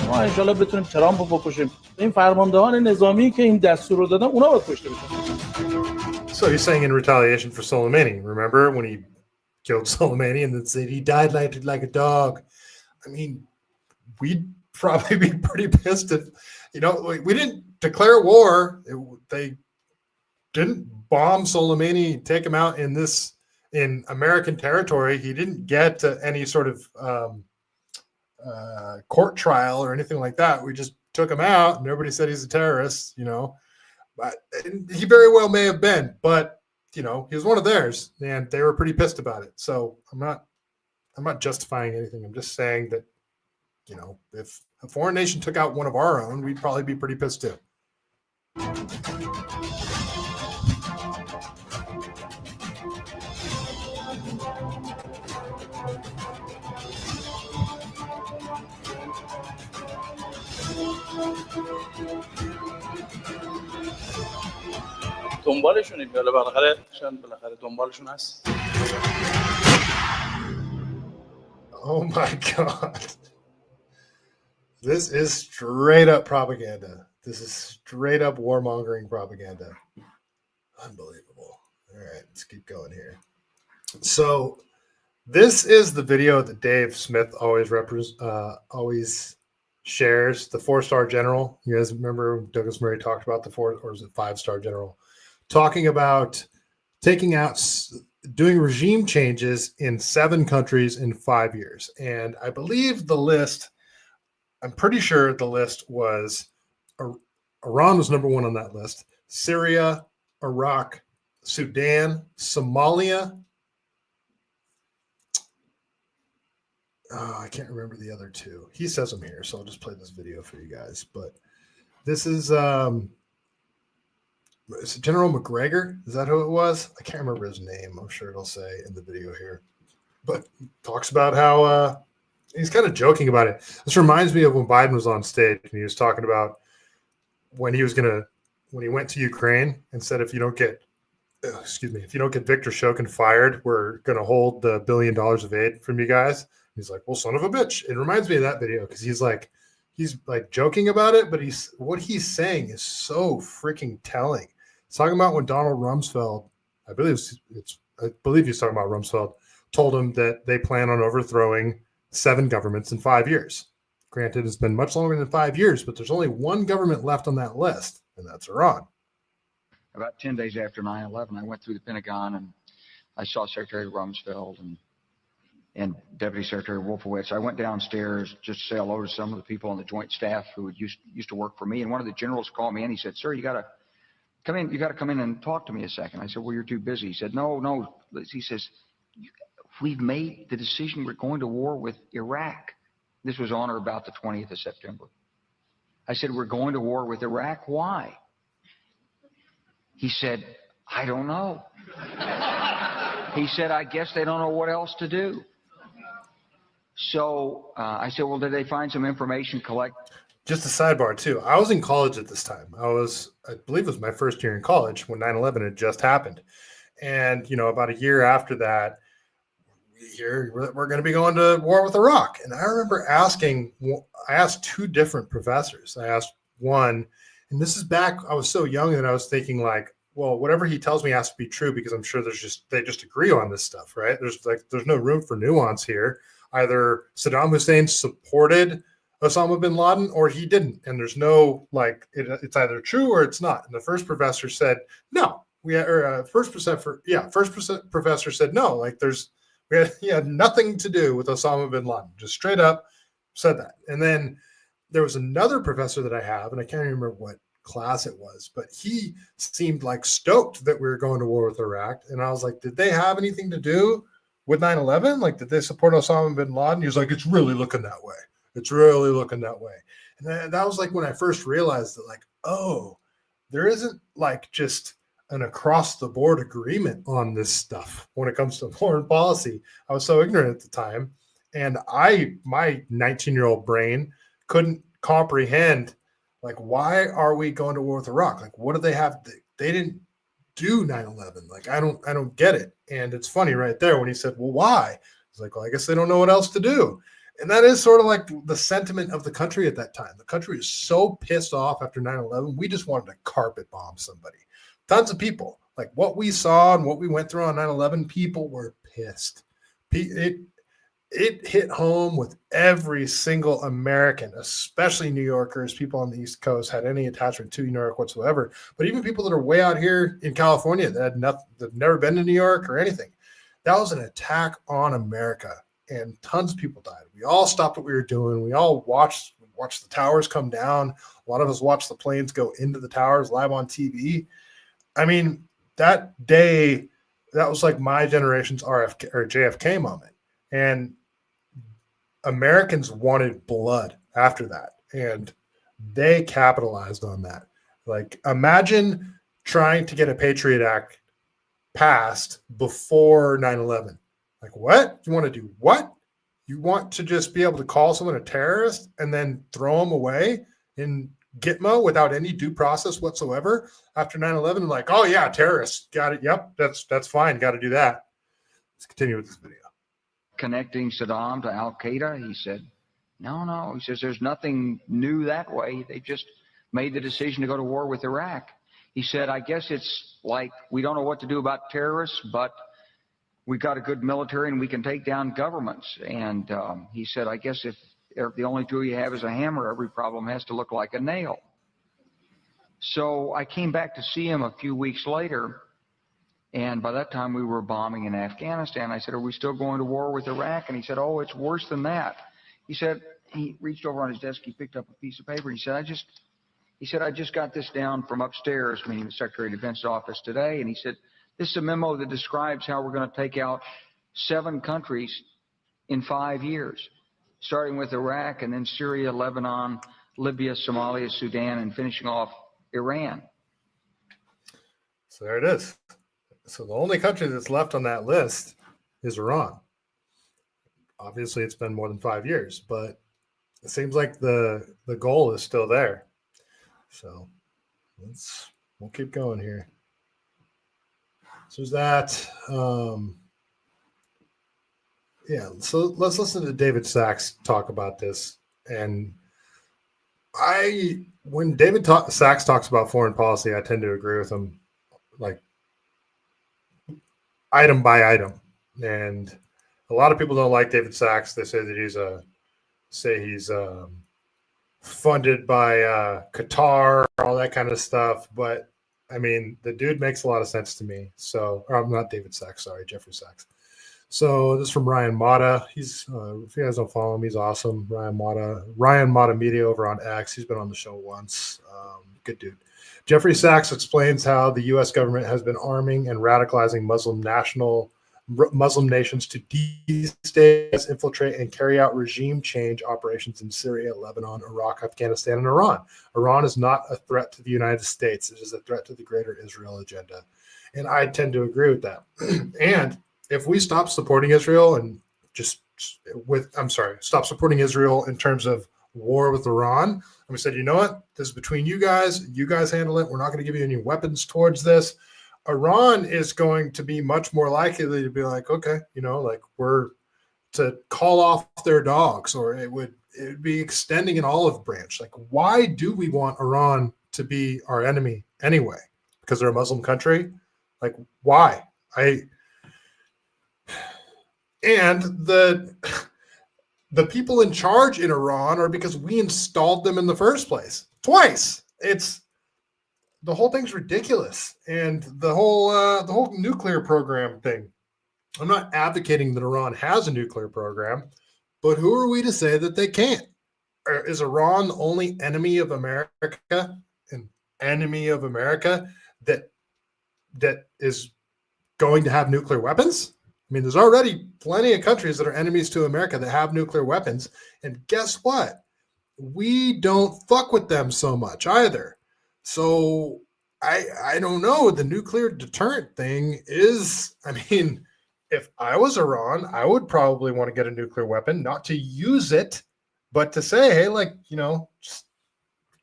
ما انشالله بتونیم ترامپ رو بکشیم. این فرماندهان نظامی که این دستور رو دادن اونا باید کشته بشن. So he's saying in retaliation for Soleimani. Remember when he killed Soleimani and then said he died like a dog? I mean, we'd probably be pretty pissed if, we didn't declare war. They didn't bomb Soleimani, take him out in American territory. He didn't get any sort of court trial or anything like that. We just took him out and everybody said he's a terrorist, but he very well may have been, but he was one of theirs and they were pretty pissed about it. So I'm not justifying anything. I'm just saying that, if a foreign nation took out one of our own, we'd probably be pretty pissed too. دنبالشونیم بالاخره دنبالشون هست. Oh my God. This is straight up propaganda. This is straight up warmongering propaganda. Unbelievable. All right, let's keep going here. So this is the video that Dave Smith always shares, the 4-star general. You guys remember Douglas Murray talked about the 5-star general, talking about doing regime changes in 7 countries in 5 years. And I believe I'm pretty sure the list was Iran was number 1 on that list, Syria, Iraq, Sudan, Somalia. I can't remember the other 2. He says them here, so I'll just play this video for you guys. But this is it General McGregor? Is that who it was? I can't remember his name. I'm sure it'll say in the video here. But he talks about how he's kind of joking about it. This reminds me of when Biden was on stage and he was talking about when he went to Ukraine and said, if you don't get Victor Shokin fired, we're going to hold the $1 billion of aid from you guys. He's like, well, son of a bitch. It reminds me of that video because he's like joking about it, but what he's saying is so freaking telling. He's talking about when Donald Rumsfeld, I believe he's talking about Rumsfeld, told him that they plan on overthrowing 7 governments in 5 years. Granted, it's been much longer than 5 years, but there's only one government left on that list, and that's Iran. About 10 days after 9/11, I went through the Pentagon and I saw Secretary Rumsfeld and Deputy Secretary Wolfowitz. I went downstairs just to say hello to some of the people on the Joint Staff who used to work for me. And one of the generals called me and he said, "Sir, you got to come in. You got to come in and talk to me a second." I said, "Well, you're too busy." He said, No. He says, "We've made the decision. We're going to war with Iraq." This was on or about the 20th of September. I said, "We're going to war with Iraq. Why?" He said, "I don't know." He said, "I guess they don't know what else to do." So I said, "Well, did they find some information collect?" Just a sidebar too. I was in college at this time. I believe it was my first year in college when 9/11 had just happened. And, about a year after that, we're going to be going to war with Iraq. And I remember I asked 2 different professors. I asked one, and this is back, I was so young that I was thinking like, well, whatever he tells me has to be true because I'm sure they just agree on this stuff, right? There's no room for nuance here. Either Saddam Hussein supported Osama bin Laden or he didn't. And there's no, it's either true or it's not. And the first professor said, no. First professor said, no, he had nothing to do with Osama bin Laden. Just straight up said that. And then there was another professor that I have, and I can't remember what class it was, but he seemed stoked that we were going to war with Iraq. And I was like, did they have anything to do with 9/11? Did they support Osama bin Laden? He was like, it's really looking that way. It's really looking that way. And that was when I first realized that oh, there isn't just an across the board agreement on this stuff when it comes to foreign policy. I was so ignorant at the time. And my 19-year-old brain couldn't comprehend, like, why are we going to war with Iraq? Like, what do they have? They didn't do 9/11. Like, I don't get it. And it's funny right there when he said, well, why? It's like, well, I guess they don't know what else to do. And that is sort of like the sentiment of the country at that time. The country is so pissed off after 9/11. We just wanted to carpet bomb somebody. Tons of people, like what we saw and what we went through on 9/11, people were pissed. It hit home with every single American, especially New Yorkers. People on the East Coast had any attachment to New York whatsoever. But even people that are way out here in California that had never been to New York or anything, that was an attack on America, and tons of people died. We all stopped what we were doing. We all watched the towers come down. A lot of us watched the planes go into the towers live on TV. I mean, that day, that was like my generation's RFK or JFK moment. And Americans wanted blood after that, and they capitalized on that. Like, imagine trying to get a Patriot Act passed before 9/11. Like, what? You want to do what? You want to just be able to call someone a terrorist and then throw them away in Gitmo without any due process whatsoever after 9/11? Like, oh yeah, terrorists. Got it. Yep, that's fine. Got to do that. Let's continue with this video. Connecting Saddam to Al-Qaeda, he said, no. He says, there's nothing new that way. They just made the decision to go to war with Iraq. He said, I guess it's like we don't know what to do about terrorists, but we've got a good military and we can take down governments. And he said, I guess if the only tool you have is a hammer, every problem has to look like a nail. So I came back to see him a few weeks later, and by that time we were bombing in Afghanistan. I said, are we still going to war with Iraq? And he said, oh, it's worse than that. He said, he reached over on his desk, he picked up a piece of paper. He said, I just got this down from upstairs, meaning the Secretary of Defense's office today. And he said, this is a memo that describes how we're going to take out 7 countries in 5 years, starting with Iraq and then Syria, Lebanon, Libya, Somalia, Sudan, and finishing off Iran. So there it is. So the only country that's left on that list is Iran. Obviously, it's been more than 5 years, but it seems like the goal is still there. So we'll keep going here. So there's that. Yeah, so let's listen to David Sachs talk about this. And when David Sachs talks about foreign policy, I tend to agree with him, like item by item. And a lot of people don't like David Sachs. They say that he's funded by Qatar, all that kind of stuff. But I mean, the dude makes a lot of sense to me. So, or I'm not David Sachs, sorry, Jeffrey Sachs. So this is from Ryan Mata. He's if you guys don't follow him, he's awesome. Ryan Mata Media over on X. He's been on the show once. Good dude. Jeffrey Sachs explains how the U.S. government has been arming and radicalizing Muslim nations to destabilize, infiltrate, and carry out regime change operations in Syria, Lebanon, Iraq, Afghanistan, and Iran. Iran is not a threat to the United States. It is a threat to the greater Israel agenda. And I tend to agree with that. And if we stop supporting Israel and stop supporting Israel in terms of war with Iran, and we said, you know what, this is between you guys handle it. We're not going to give you any weapons towards this. Iran is going to be much more likely to be like, okay, like we're to call off their dogs, or it would be extending an olive branch. Like, why do we want Iran to be our enemy anyway? Because they're a Muslim country? Like, why? And the people in charge in Iran are because we installed them in the first place twice. The whole thing's ridiculous. And the whole nuclear program thing. I'm not advocating that Iran has a nuclear program, but who are we to say that they can't? Is Iran the only enemy of America, an enemy of America that is going to have nuclear weapons? I mean, there's already plenty of countries that are enemies to America that have nuclear weapons. And guess what? We don't fuck with them so much either. So I don't know. The nuclear deterrent thing is, I mean, if I was Iran, I would probably want to get a nuclear weapon, not to use it, but to say, hey, like, you know, just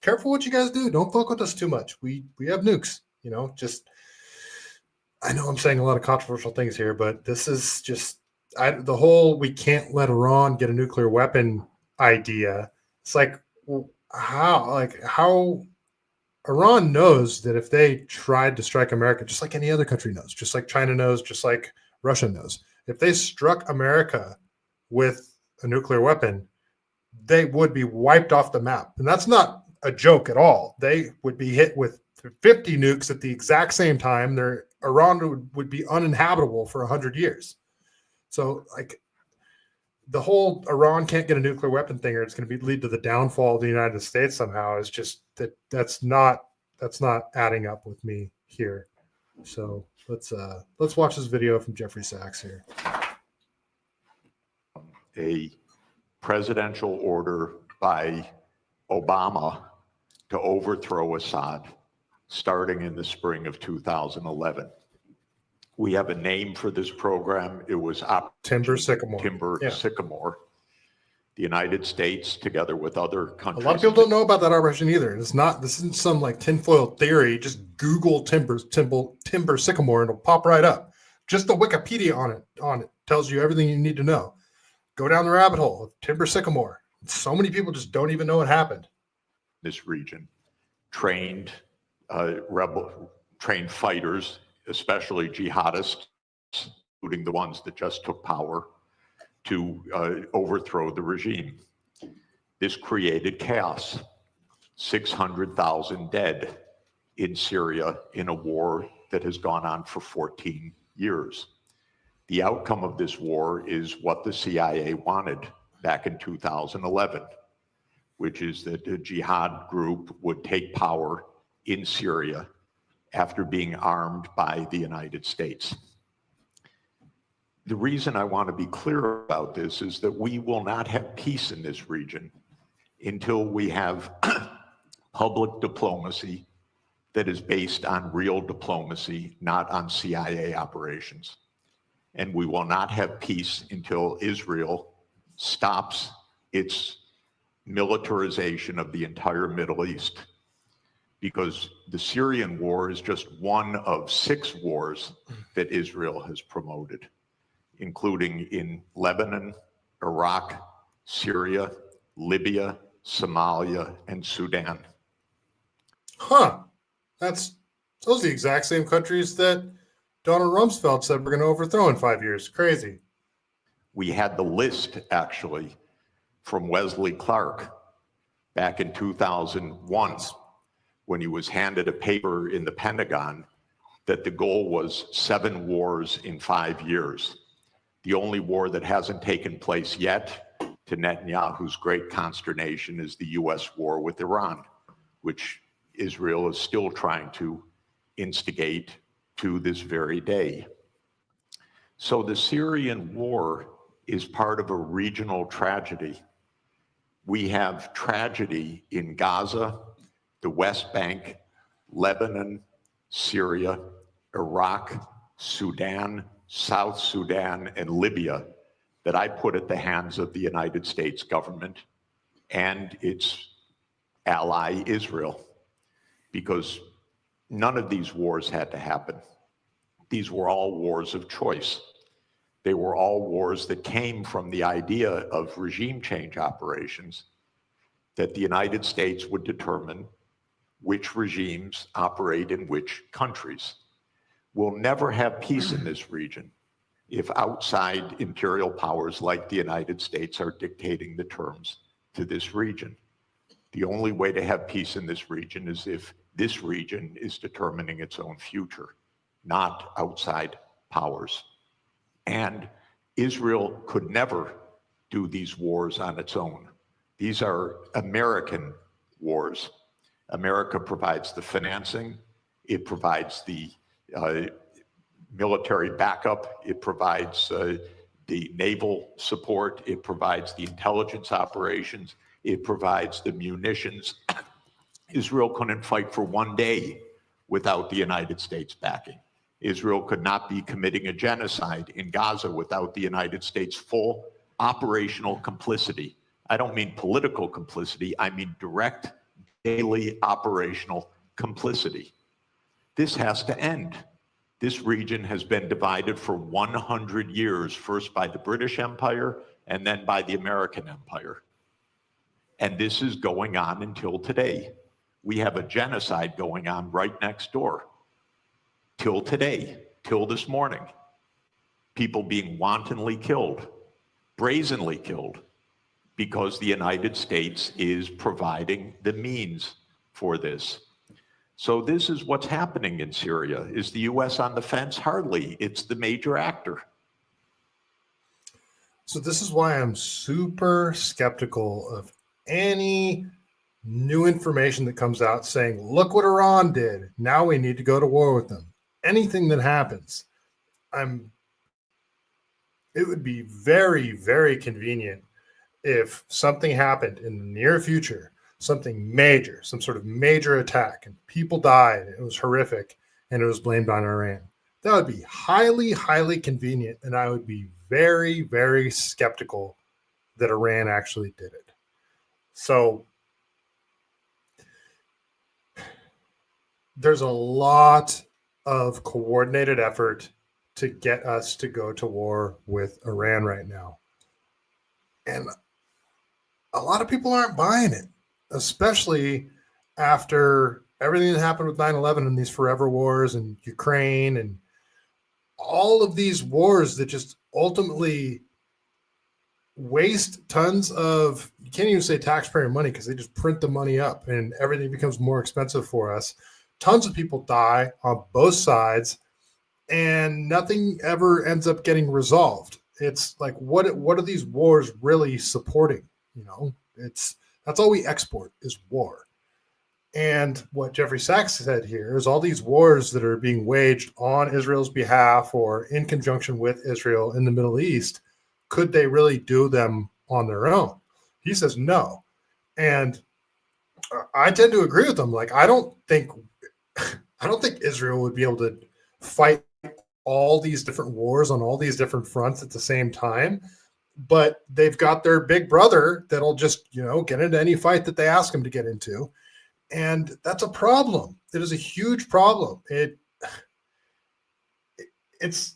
careful what you guys do. Don't fuck with us too much. We have nukes, you know, just, I know I'm saying a lot of controversial things here, but this is just, the whole we can't let Iran get a nuclear weapon idea. It's like, how Iran knows that if they tried to strike America, just like any other country knows, just like China knows, just like Russia knows, if they struck America with a nuclear weapon, they would be wiped off the map. And that's not a joke at all. They would be hit with 50 nukes at the exact same time. Iran would be uninhabitable for 100 years. So, like, the whole Iran can't get a nuclear weapon thing, or it's going to lead to the downfall of the United States somehow, is just that's not adding up with me here. So let's watch this video from Jeffrey Sachs here. A presidential order by Obama to overthrow Assad starting in the spring of 2011. We have a name for this program. It was Timber Sycamore. Sycamore. The United States, together with other countries. A lot of people don't know about that operation either. This isn't some like tinfoil theory. Just Google timber sycamore and it'll pop right up. Just the Wikipedia on it tells you everything you need to know. Go down the rabbit hole of timber sycamore. So many people just don't even know what happened. This region trained fighters, especially jihadists, including the ones that just took power, to overthrow the regime. This created chaos. 600,000 dead in Syria in a war that has gone on for 14 years. The outcome of this war is what the CIA wanted back in 2011, which is that a jihad group would take power in Syria after being armed by the United States. The reason I want to be clear about this is that we will not have peace in this region until we have public diplomacy that is based on real diplomacy, not on CIA operations. And we will not have peace until Israel stops its militarization of the entire Middle East, because the Syrian war is just one of 6 wars that Israel has promoted, including in Lebanon, Iraq, Syria, Libya, Somalia, and Sudan. Huh. Those are the exact same countries that Donald Rumsfeld said we're going to overthrow in 5 years. Crazy. We had the list, actually, from Wesley Clark back in 2001, when he was handed a paper in the Pentagon that the goal was 7 wars in 5 years. The only war that hasn't taken place yet, to Netanyahu's great consternation, is the US war with Iran, which Israel is still trying to instigate to this very day. So the Syrian war is part of a regional tragedy. We have tragedy in Gaza, the West Bank, Lebanon, Syria, Iraq, Sudan, South Sudan, and Libya that I put at the hands of the United States government and its ally Israel, because none of these wars had to happen. These were all wars of choice. They were all wars that came from the idea of regime change operations, that the United States would determine which regimes operate in which countries. We'll never have peace in this region if outside imperial powers like the United States are dictating the terms to this region. The only way to have peace in this region is if this region is determining its own future, not outside powers. And Israel could never do these wars on its own. These are American wars. America provides the financing, it provides the military backup, it provides the naval support, it provides the intelligence operations, it provides the munitions. Israel couldn't fight for one day without the United States backing. Israel could not be committing a genocide in Gaza without the United States' full operational complicity. I don't mean political complicity, I mean direct, daily operational complicity. This has to end. This region has been divided for 100 years, first by the British Empire and then by the American Empire. And this is going on until today. We have a genocide going on right next door. Till today, till this morning. People being wantonly killed, brazenly killed, because the United States is providing the means for this. So this is what's happening in Syria. Is the US on the fence? Hardly. It's the major actor. So this is why I'm super skeptical of any new information that comes out saying, look what Iran did. Now we need to go to war with them. Anything that happens, it would be very, very convenient if something happened in the near future, something major, some sort of major attack, and people died, and it was horrific, and it was blamed on Iran. That would be highly, highly convenient, and I would be very, very skeptical that Iran actually did it. So there's a lot of coordinated effort to get us to go to war with Iran right now. And a lot of people aren't buying it, especially after everything that happened with 9/11 and these forever wars and Ukraine and all of these wars that just ultimately waste tons of, you can't even say taxpayer money because they just print the money up and everything becomes more expensive for us. Tons of people die on both sides and nothing ever ends up getting resolved. It's like, what are these wars really supporting? You know, that's all we export is war. And what Jeffrey Sachs said here is all these wars that are being waged on Israel's behalf or in conjunction with Israel in the Middle East, could they really do them on their own? He says no. And I tend to agree with him. Like, I don't think Israel would be able to fight all these different wars on all these different fronts at the same time, but they've got their big brother that'll just, get into any fight that they ask him to get into. And that's a problem. It is a huge problem. It's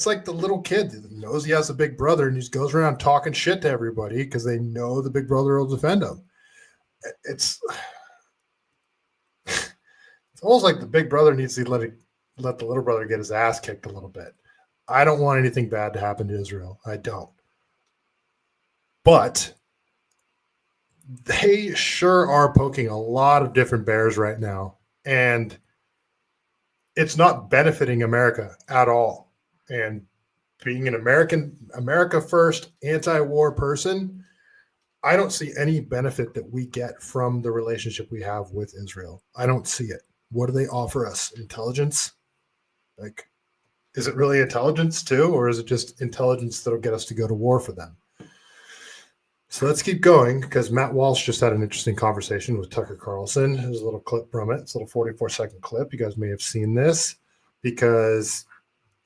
like the little kid that knows he has a big brother and he just goes around talking shit to everybody because they know the big brother will defend him. It's almost like the big brother needs to let the little brother get his ass kicked a little bit. I don't want anything bad to happen to Israel. I don't. But they sure are poking a lot of different bears right now. And it's not benefiting America at all. And being an America first anti-war person, I don't see any benefit that we get from the relationship we have with Israel. I don't see it. What do they offer us? Intelligence? Like, is it really intelligence too? Or is it just intelligence that'll get us to go to war for them? So let's keep going because Matt Walsh just had an interesting conversation with Tucker Carlson. There's a little clip from it. It's a little 44-second clip. You guys may have seen this because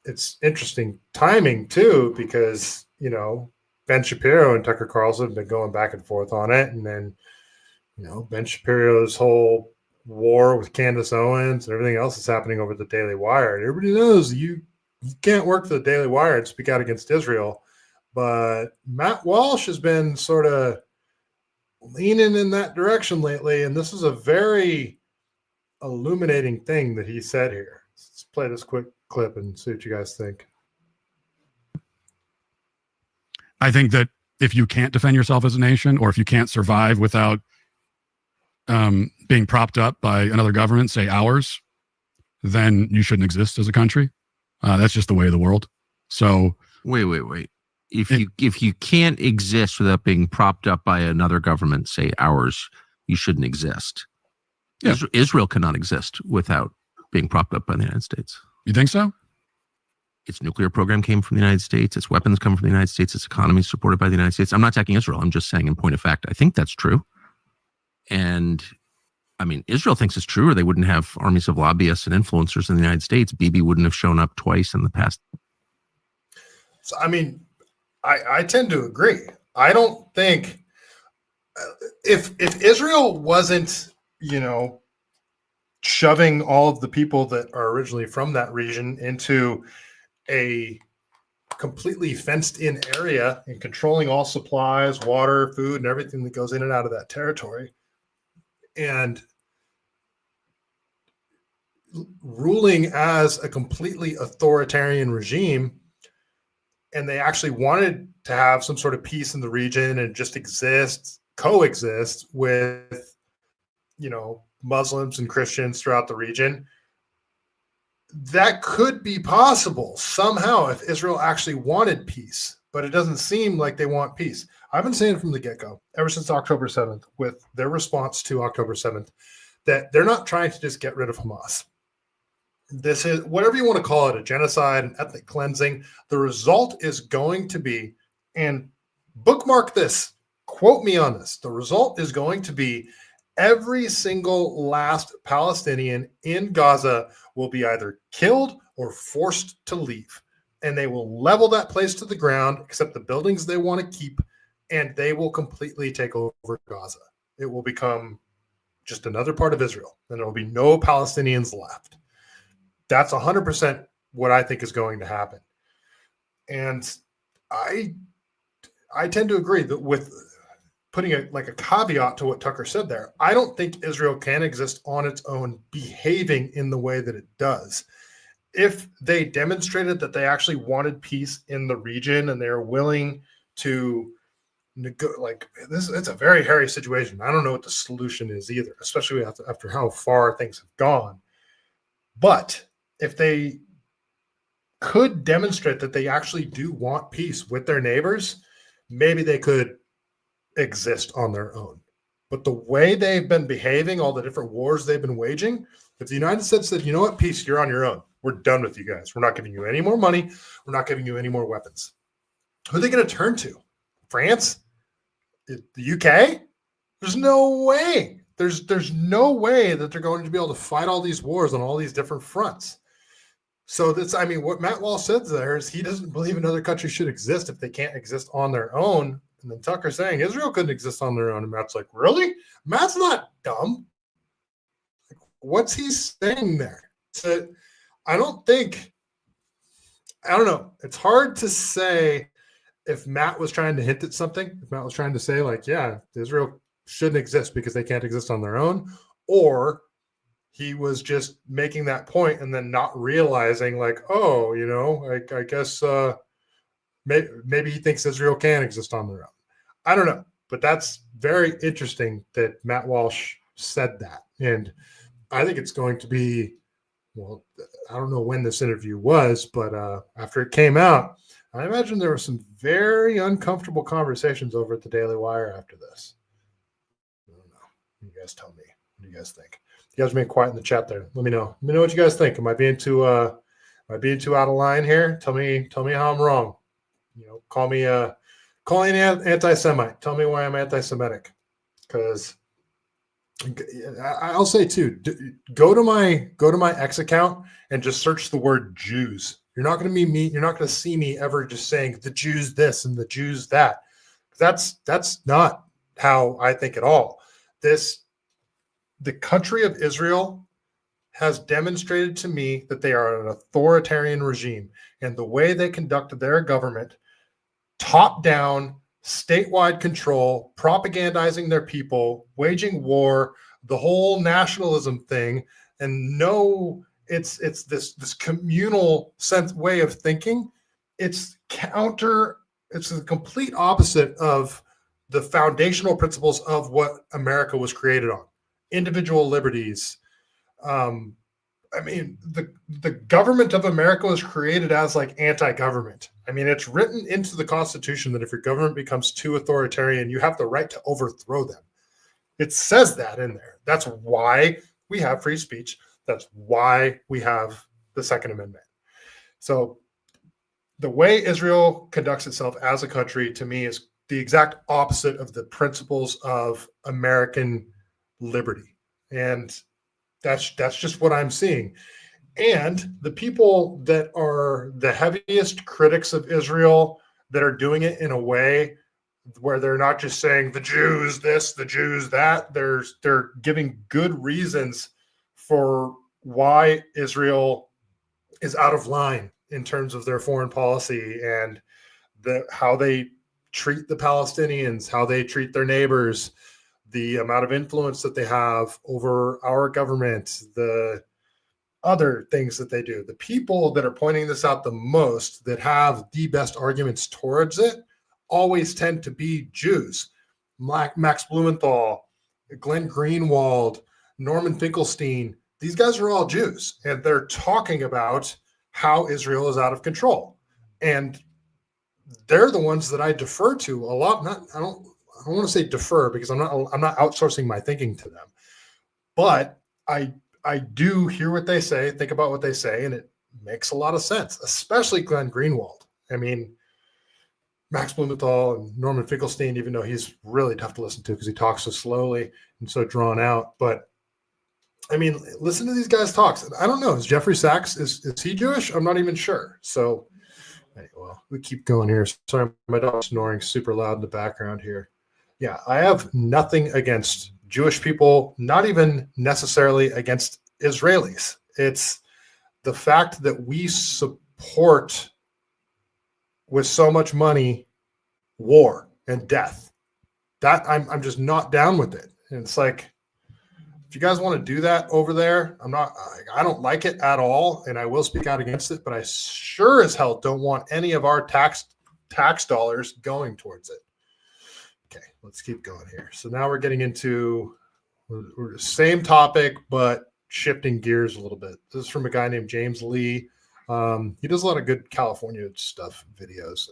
it's interesting timing too, because, Ben Shapiro and Tucker Carlson have been going back and forth on it. And then, Ben Shapiro's whole war with Candace Owens and everything else that's happening over the Daily Wire. And everybody knows you can't work for the Daily Wire and speak out against Israel. But Matt Walsh has been sort of leaning in that direction lately. And this is a very illuminating thing that he said here. Let's play this quick clip and see what you guys think. I think that if you can't defend yourself as a nation, or if you can't survive without being propped up by another government, say ours, then you shouldn't exist as a country. That's just the way of the world. So wait. If you can't exist without being propped up by another government, say ours, you shouldn't exist. Yeah. Israel cannot exist without being propped up by the United States. You think so? Its nuclear program came from the United States. Its weapons come from the United States. Its economy is supported by the United States. I'm not attacking Israel. I'm just saying in point of fact, I think that's true. And I mean, Israel thinks it's true, or they wouldn't have armies of lobbyists and influencers in the United States. Bibi wouldn't have shown up twice in the past. So, I mean, I tend to agree. I don't think if Israel wasn't, shoving all of the people that are originally from that region into a completely fenced in area and controlling all supplies, water, food, and everything that goes in and out of that territory, and ruling as a completely authoritarian regime, and they actually wanted to have some sort of peace in the region and just coexist with, Muslims and Christians throughout the region, that could be possible somehow if Israel actually wanted peace, but it doesn't seem like they want peace. I've been saying from the get-go, ever since October 7th, with their response to October 7th, that they're not trying to just get rid of Hamas. This is, whatever you want to call it, a genocide, an ethnic cleansing. The result is going to be, and bookmark this, quote me on this, the result is going to be every single last Palestinian in Gaza will be either killed or forced to leave. And they will level that place to the ground, except the buildings they want to keep, and they will completely take over Gaza. It will become just another part of Israel, and there will be no Palestinians left. That's 100% what I think is going to happen. And I tend to agree that with putting a caveat to what Tucker said there, I don't think Israel can exist on its own, behaving in the way that it does. If they demonstrated that they actually wanted peace in the region and they're willing to it's a very hairy situation. I don't know what the solution is either, especially after how far things have gone. But if they could demonstrate that they actually do want peace with their neighbors, maybe they could exist on their own. But the way they've been behaving, all the different wars they've been waging, if the United States said, you know what, peace, you're on your own. We're done with you guys. We're not giving you any more money. We're not giving you any more weapons. Who are they going to turn to? France? The UK? There's no way. There's no way that they're going to be able to fight all these wars on all these different fronts. So what Matt Walsh said there is he doesn't believe another country should exist if they can't exist on their own. And then Tucker's saying Israel couldn't exist on their own. And Matt's like, really? Matt's not dumb. What's he saying there? So I don't know. It's hard to say if Matt was trying to hint at something, if Matt was trying to say Israel shouldn't exist because they can't exist on their own, or he was just making that point and then not realizing I guess maybe he thinks Israel can exist on their own. I don't know, but that's very interesting that Matt Walsh said that. And I think it's going to be, I don't know when this interview was, but after it came out, I imagine there were some very uncomfortable conversations over at the Daily Wire after this. I don't know. You guys tell me. What do you guys think? You guys remain quiet in the chat there. Let me know. Let me know what you guys think. Am I being too out of line here? Tell me how I'm wrong. Call me an anti-Semite. Tell me why I'm anti-Semitic. Because I'll say too, go to my X account and just search the word Jews. You're not going to be me. You're not going to see me ever just saying the Jews this and the Jews that. That's not how I think at all. The country of Israel has demonstrated to me that they are an authoritarian regime, and the way they conducted their government, top down, statewide control, propagandizing their people, waging war, the whole nationalism thing, and it's this communal way of thinking. It's the complete opposite of the foundational principles of what America was created on. Individual liberties. The government of America was created as anti-government. It's written into the Constitution that if your government becomes too authoritarian, you have the right to overthrow them. It says that in there. That's why we have free speech. That's why we have the Second Amendment. So the way Israel conducts itself as a country, to me, is the exact opposite of the principles of American liberty. And that's just what I'm seeing. And the people that are the heaviest critics of Israel that are doing it in a way where they're not just saying the Jews this, the Jews that, they're giving good reasons for why Israel is out of line in terms of their foreign policy and how they treat the Palestinians, how they treat their neighbors, the amount of influence that they have over our government, the other things that they do. The people that are pointing this out the most, that have the best arguments towards it, always tend to be Jews. Max Blumenthal, Glenn Greenwald, Norman Finkelstein, these guys are all Jews, and they're talking about how Israel is out of control. And they're the ones that I defer to a lot. I don't want to say defer, because I'm not outsourcing my thinking to them, but I do hear what they say, think about what they say, and it makes a lot of sense, especially Glenn Greenwald. I mean, Max Blumenthal and Norman Finkelstein, even though he's really tough to listen to because he talks so slowly and so drawn out. But I mean, listen to these guys talk. I don't know. Is Jeffrey Sachs, is he Jewish? I'm not even sure. So anyway, well, we keep going here. Sorry, my dog's snoring super loud in the background here. Yeah, I have nothing against Jewish people, not even necessarily against Israelis. It's the fact that we support with so much money war and death. That I'm just not down with it. And it's like, if you guys want to do that over there, I don't like it at all, and I will speak out against it, but I sure as hell don't want any of our tax dollars going towards it. Okay, let's keep going here. So now we're getting into the same topic, but shifting gears a little bit. This is from a guy named James Lee. He does a lot of good California stuff, videos.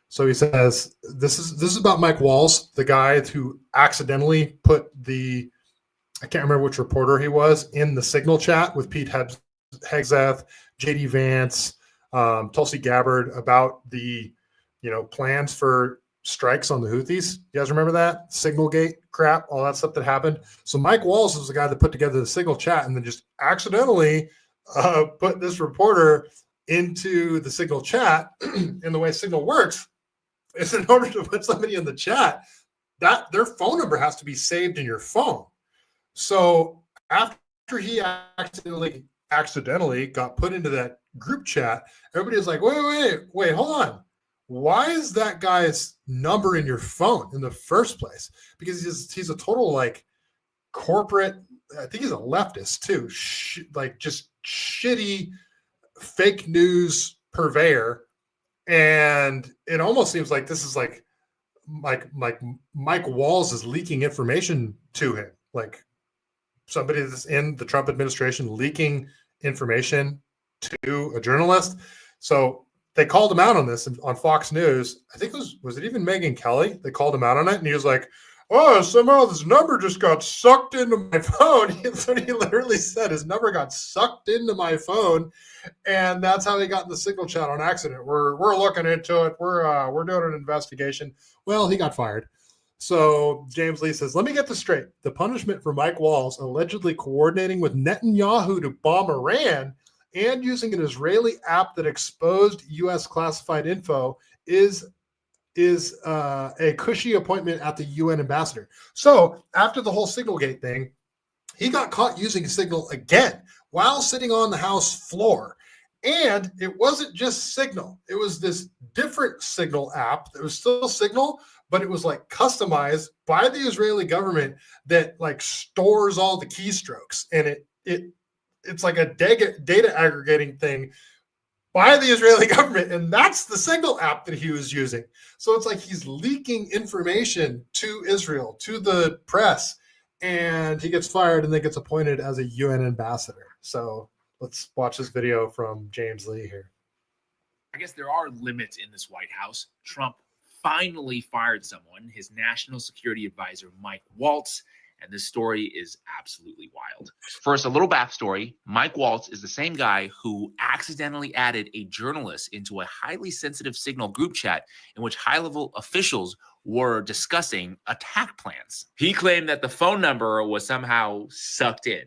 So he says, this is about Mike Walls, the guy who accidentally put I can't remember which reporter he was, in the Signal chat with Pete Hegseth, JD Vance, Tulsi Gabbard, about the plans for strikes on the Houthis. You guys remember that? Signalgate crap, all that stuff that happened. So Mike Walls was the guy that put together the Signal chat and then just accidentally put this reporter into the Signal chat. And the way Signal works is, in order to put somebody in the chat, that their phone number has to be saved in your phone. So after he accidentally got put into that group chat, everybody was like, wait, hold on. Why is that guy's number in your phone in the first place? Because he's a total corporate, I think he's a leftist too, just shitty fake news purveyor. And it almost seems like this is like Mike Walls is leaking information to him, like somebody that's in the Trump administration leaking information to a journalist. So they called him out on this on Fox News. I think was it even Megyn Kelly? They called him out on it, and he was like, "Oh, somehow this number just got sucked into my phone." That's what he literally said. His number got sucked into my phone, and that's how he got in the Signal chat on accident. We're looking into it. We're doing an investigation. Well, he got fired. So James Lee says, let me get this straight. The punishment for Mike Walls allegedly coordinating with Netanyahu to bomb Iran and using an Israeli app that exposed U.S. classified info is a cushy appointment at the UN ambassador. So after the whole Signalgate thing, he got caught using Signal again while sitting on the House floor. And it wasn't just Signal. It was this different Signal app. It was still Signal, but it was customized by the Israeli government that stores all the keystrokes. And it's like a data aggregating thing by the Israeli government. And that's the Signal app that he was using. So it's like he's leaking information to Israel, to the press, and he gets fired and then gets appointed as a UN ambassador. So let's watch this video from James Lee here. I guess there are limits in this White House. Trump finally fired someone, his national security advisor, Mike Waltz, and this story is absolutely wild. First, a little backstory. Mike Waltz is the same guy who accidentally added a journalist into a highly sensitive Signal group chat in which high-level officials were discussing attack plans. He claimed that the phone number was somehow sucked in.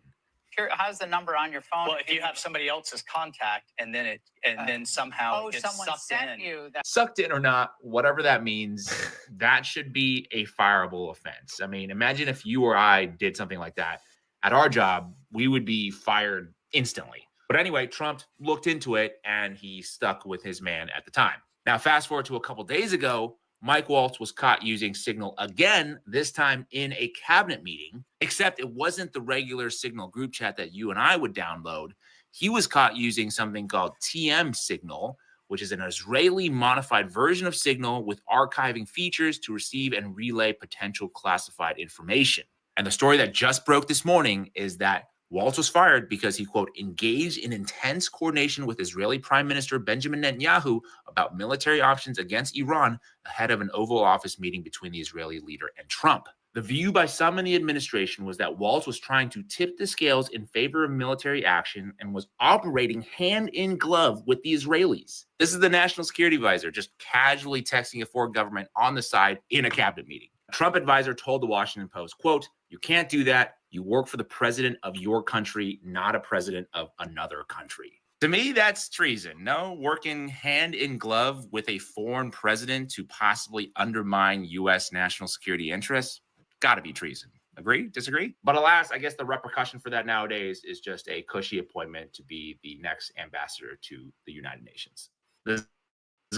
How's the number on your phone? Well, if you have somebody else's contact and then somehow it gets someone sucked sent in. you that. Sucked in or not, whatever that means, that should be a fireable offense. I mean, imagine if you or I did something like that at our job, we would be fired instantly. But anyway, Trump looked into it and he stuck with his man at the time. Now, fast forward to a couple days ago, Mike Waltz was caught using Signal again, this time in a cabinet meeting, except it wasn't the regular Signal group chat that you and I would download. He was caught using something called TM Signal, which is an Israeli modified version of Signal with archiving features to receive and relay potential classified information. And the story that just broke this morning is that Waltz was fired because he, quote, engaged in intense coordination with Israeli Prime Minister Benjamin Netanyahu about military options against Iran ahead of an Oval Office meeting between the Israeli leader and Trump. The view by some in the administration was that Waltz was trying to tip the scales in favor of military action and was operating hand in glove with the Israelis. This is the national security advisor just casually texting a foreign government on the side in a cabinet meeting. A Trump advisor told the Washington Post, quote, "You can't do that. You work for the president of your country, not a president of another country." To me, that's treason. No, working hand in glove with a foreign president to possibly undermine U.S. national security interests, got to be treason. Agree? Disagree? But alas, I guess the repercussion for that nowadays is just a cushy appointment to be the next ambassador to the United Nations. This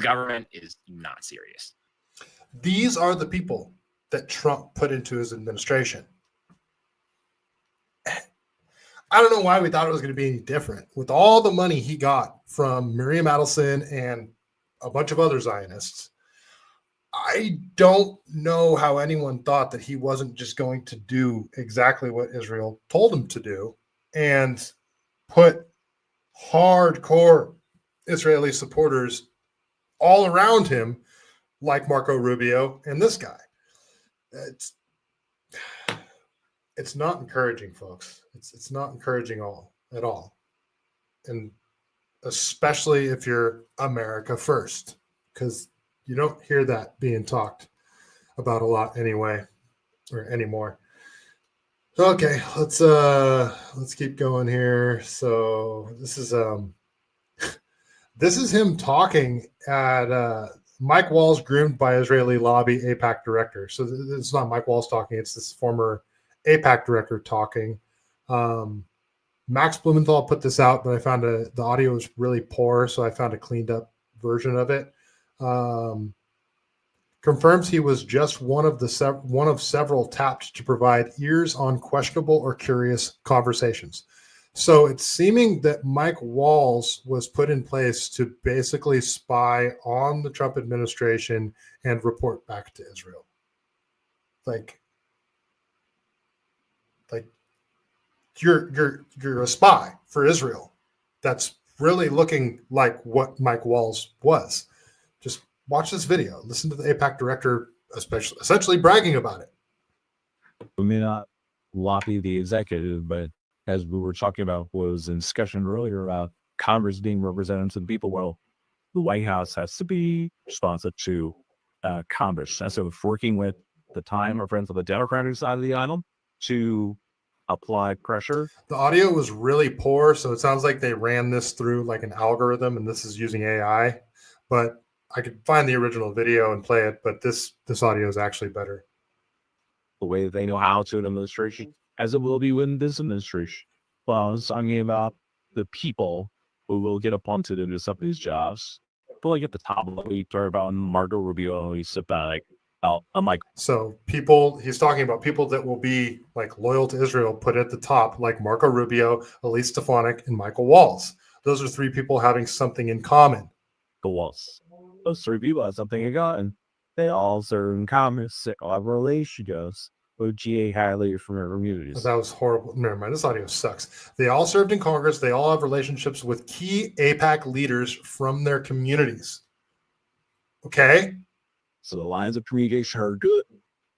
government is not serious. These are the people that Trump put into his administration. I don't know why we thought it was going to be any different. With all the money he got from Miriam Adelson and a bunch of other Zionists, I don't know how anyone thought that he wasn't just going to do exactly what Israel told him to do and put hardcore Israeli supporters all around him, like Marco Rubio and this guy. It's not encouraging, folks. It's not encouraging at all. And especially if you're America first, because you don't hear that being talked about a lot anyway, or anymore. Okay, let's keep going here. So this is him talking at Mike Waltz, groomed by Israeli lobby AIPAC director. So it's not Mike Waltz talking; it's this former AIPAC director talking. Max Blumenthal put this out, but I found the audio was really poor, so I found a cleaned up version of it. Confirms he was just one of several tapped to provide ears on questionable or curious conversations. So it's seeming that Mike Waltz was put in place to basically spy on the Trump administration and report back to Israel. Like you're a spy for Israel. That's really looking like what Mike Waltz was. Just watch this video. Listen to the AIPAC director, essentially bragging about it. We may not lobby the executive, but as we were talking about, was in discussion earlier about Congress being representatives of the people. Well, the White House has to be responsive to Congress. And so if working with the time our friends on the Democratic side of the aisle to apply pressure. The audio was really poor, so it sounds like they ran this through like an algorithm, and this is using AI. But I could find the original video and play it, but this audio is actually better. The way they know how to an administration, as it will be within this administration. Well, I was talking about the people who will get appointed into some of these jobs. But like at the top of the week, talk about Marco Rubio, he's like, I'm like, so he's talking about people that will be like loyal to Israel, put at the top, like Marco Rubio, Elise Stefanik, and Michael Waltz. Those are three people having something in common. Waltz. Those three people have something in common. They all serve in common, all have relationships with GA highly from their communities. That was horrible. Never mind. This audio sucks. They all served in Congress. They all have relationships with key AIPAC leaders from their communities. Okay. So the lines of communication are good.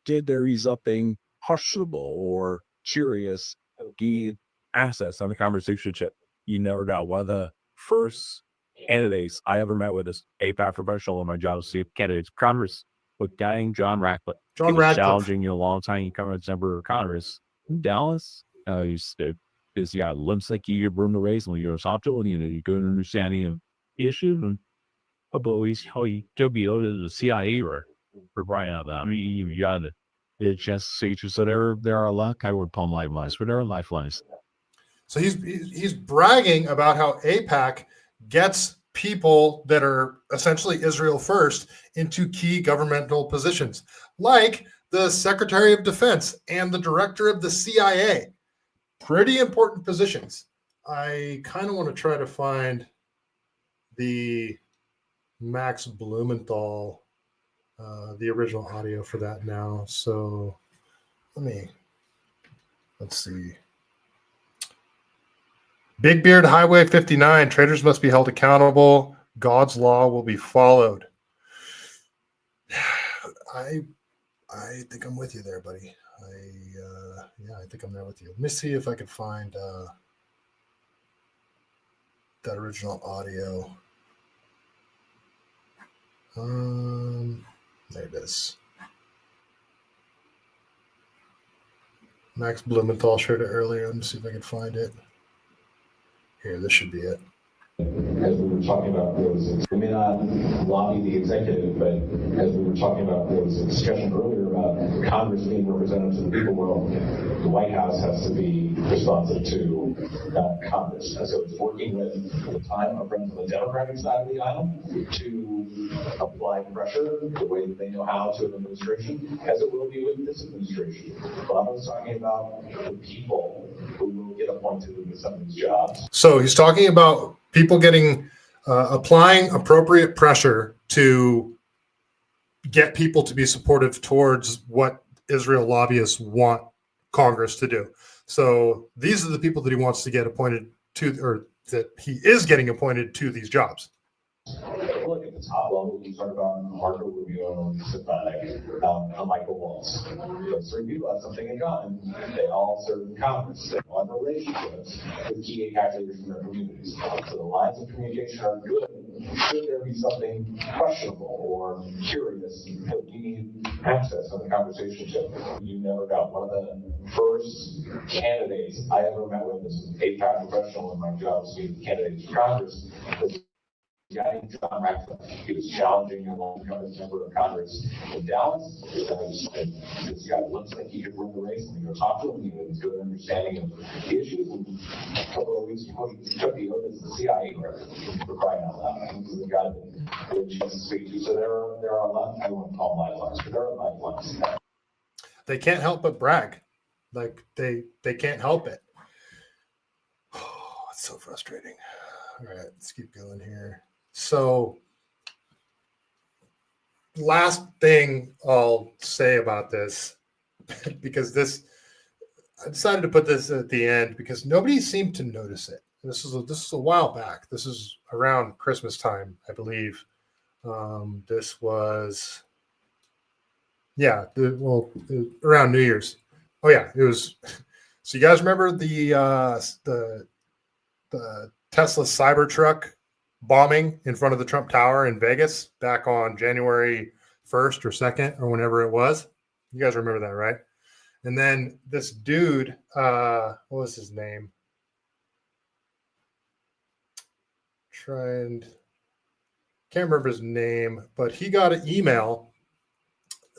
Did there be something questionable or curious? Key assets on the conversation chip. You never got one of the first candidates I ever met with this AIPAC professional in my job to see candidates Congress. with guy John Ratcliffe. John He was Ratcliffe. challenging you a long time. You come as member of Congress in Dallas. He's got limps like you bring the race and you're and you go understanding of issues and but he's how he to be over the CIA or for crying out loud. I mean, you got it. It's just features that there are a lot. I would call them lifelines, but there are lifelines. So he's bragging about how AIPAC gets people that are essentially Israel first into key governmental positions, like the Secretary of Defense and the Director of the CIA. Pretty important positions. I kind of want to try to find the Max Blumenthal, the original audio for that now. So let's see. Big Beard Highway 59. Traitors must be held accountable. God's law will be followed. I think I'm with you there, buddy. I think I'm there with you. Let me see if I can find that original audio. There it is. Max Blumenthal shared it earlier. Let me see if I can find it. Here, this should be it. As we were talking about, there was we may not lobby the executive, but as we were talking about, there was a discussion earlier about Congress being representative to the people. Well, the White House has to be responsive to Congress, and so it's working with at the time our friends on the Democratic side of the aisle to apply pressure the way that they know how to an administration, as it will be with this administration. Bob was talking about the people who will get appointed into some of these jobs. So he's talking about people getting applying appropriate pressure to get people to be supportive towards what Israel lobbyists want Congress to do. So these are the people that he wants to get appointed to, or that he is getting appointed to these jobs. Look at the top level, you talk about Marco Rubio and Stefanik, Michael Waltz. Those three people have something in common. They all serve in Congress. They all have relationships with key AIPAC leaders in their communities. So the lines of communication are good. Should there be something questionable or curious that we need access on the conversation to? You never got one of the first candidates I ever met with as an AIPAC professional in my job, being candidates for Congress. Guy John Ratcliffe. He was challenging a long-term member of Congress in Dallas. This guy looks like he could win the race, and we go talk to him. He has a good understanding of the issues. And a couple of weeks before he took the oath as the CIA director, for crying out loud. He was the guy that Jesus speak to. So there are a lot. I won't call them lifelines, but there are lifelines. They can't help but brag, like they can't help it. Oh, it's so frustrating. All right, let's keep going here. So, last thing I'll say about this, because I decided to put this at the end because nobody seemed to notice it. This is a while back. This is around Christmas time, I believe. This was, around New Year's. Oh yeah, it was. So you guys remember the Tesla Cybertruck bombing in front of the Trump Tower in Vegas back on January 1st or 2nd or whenever it was? You guys remember that, right? And then this dude, what was his name? Can't remember his name, but he got an email.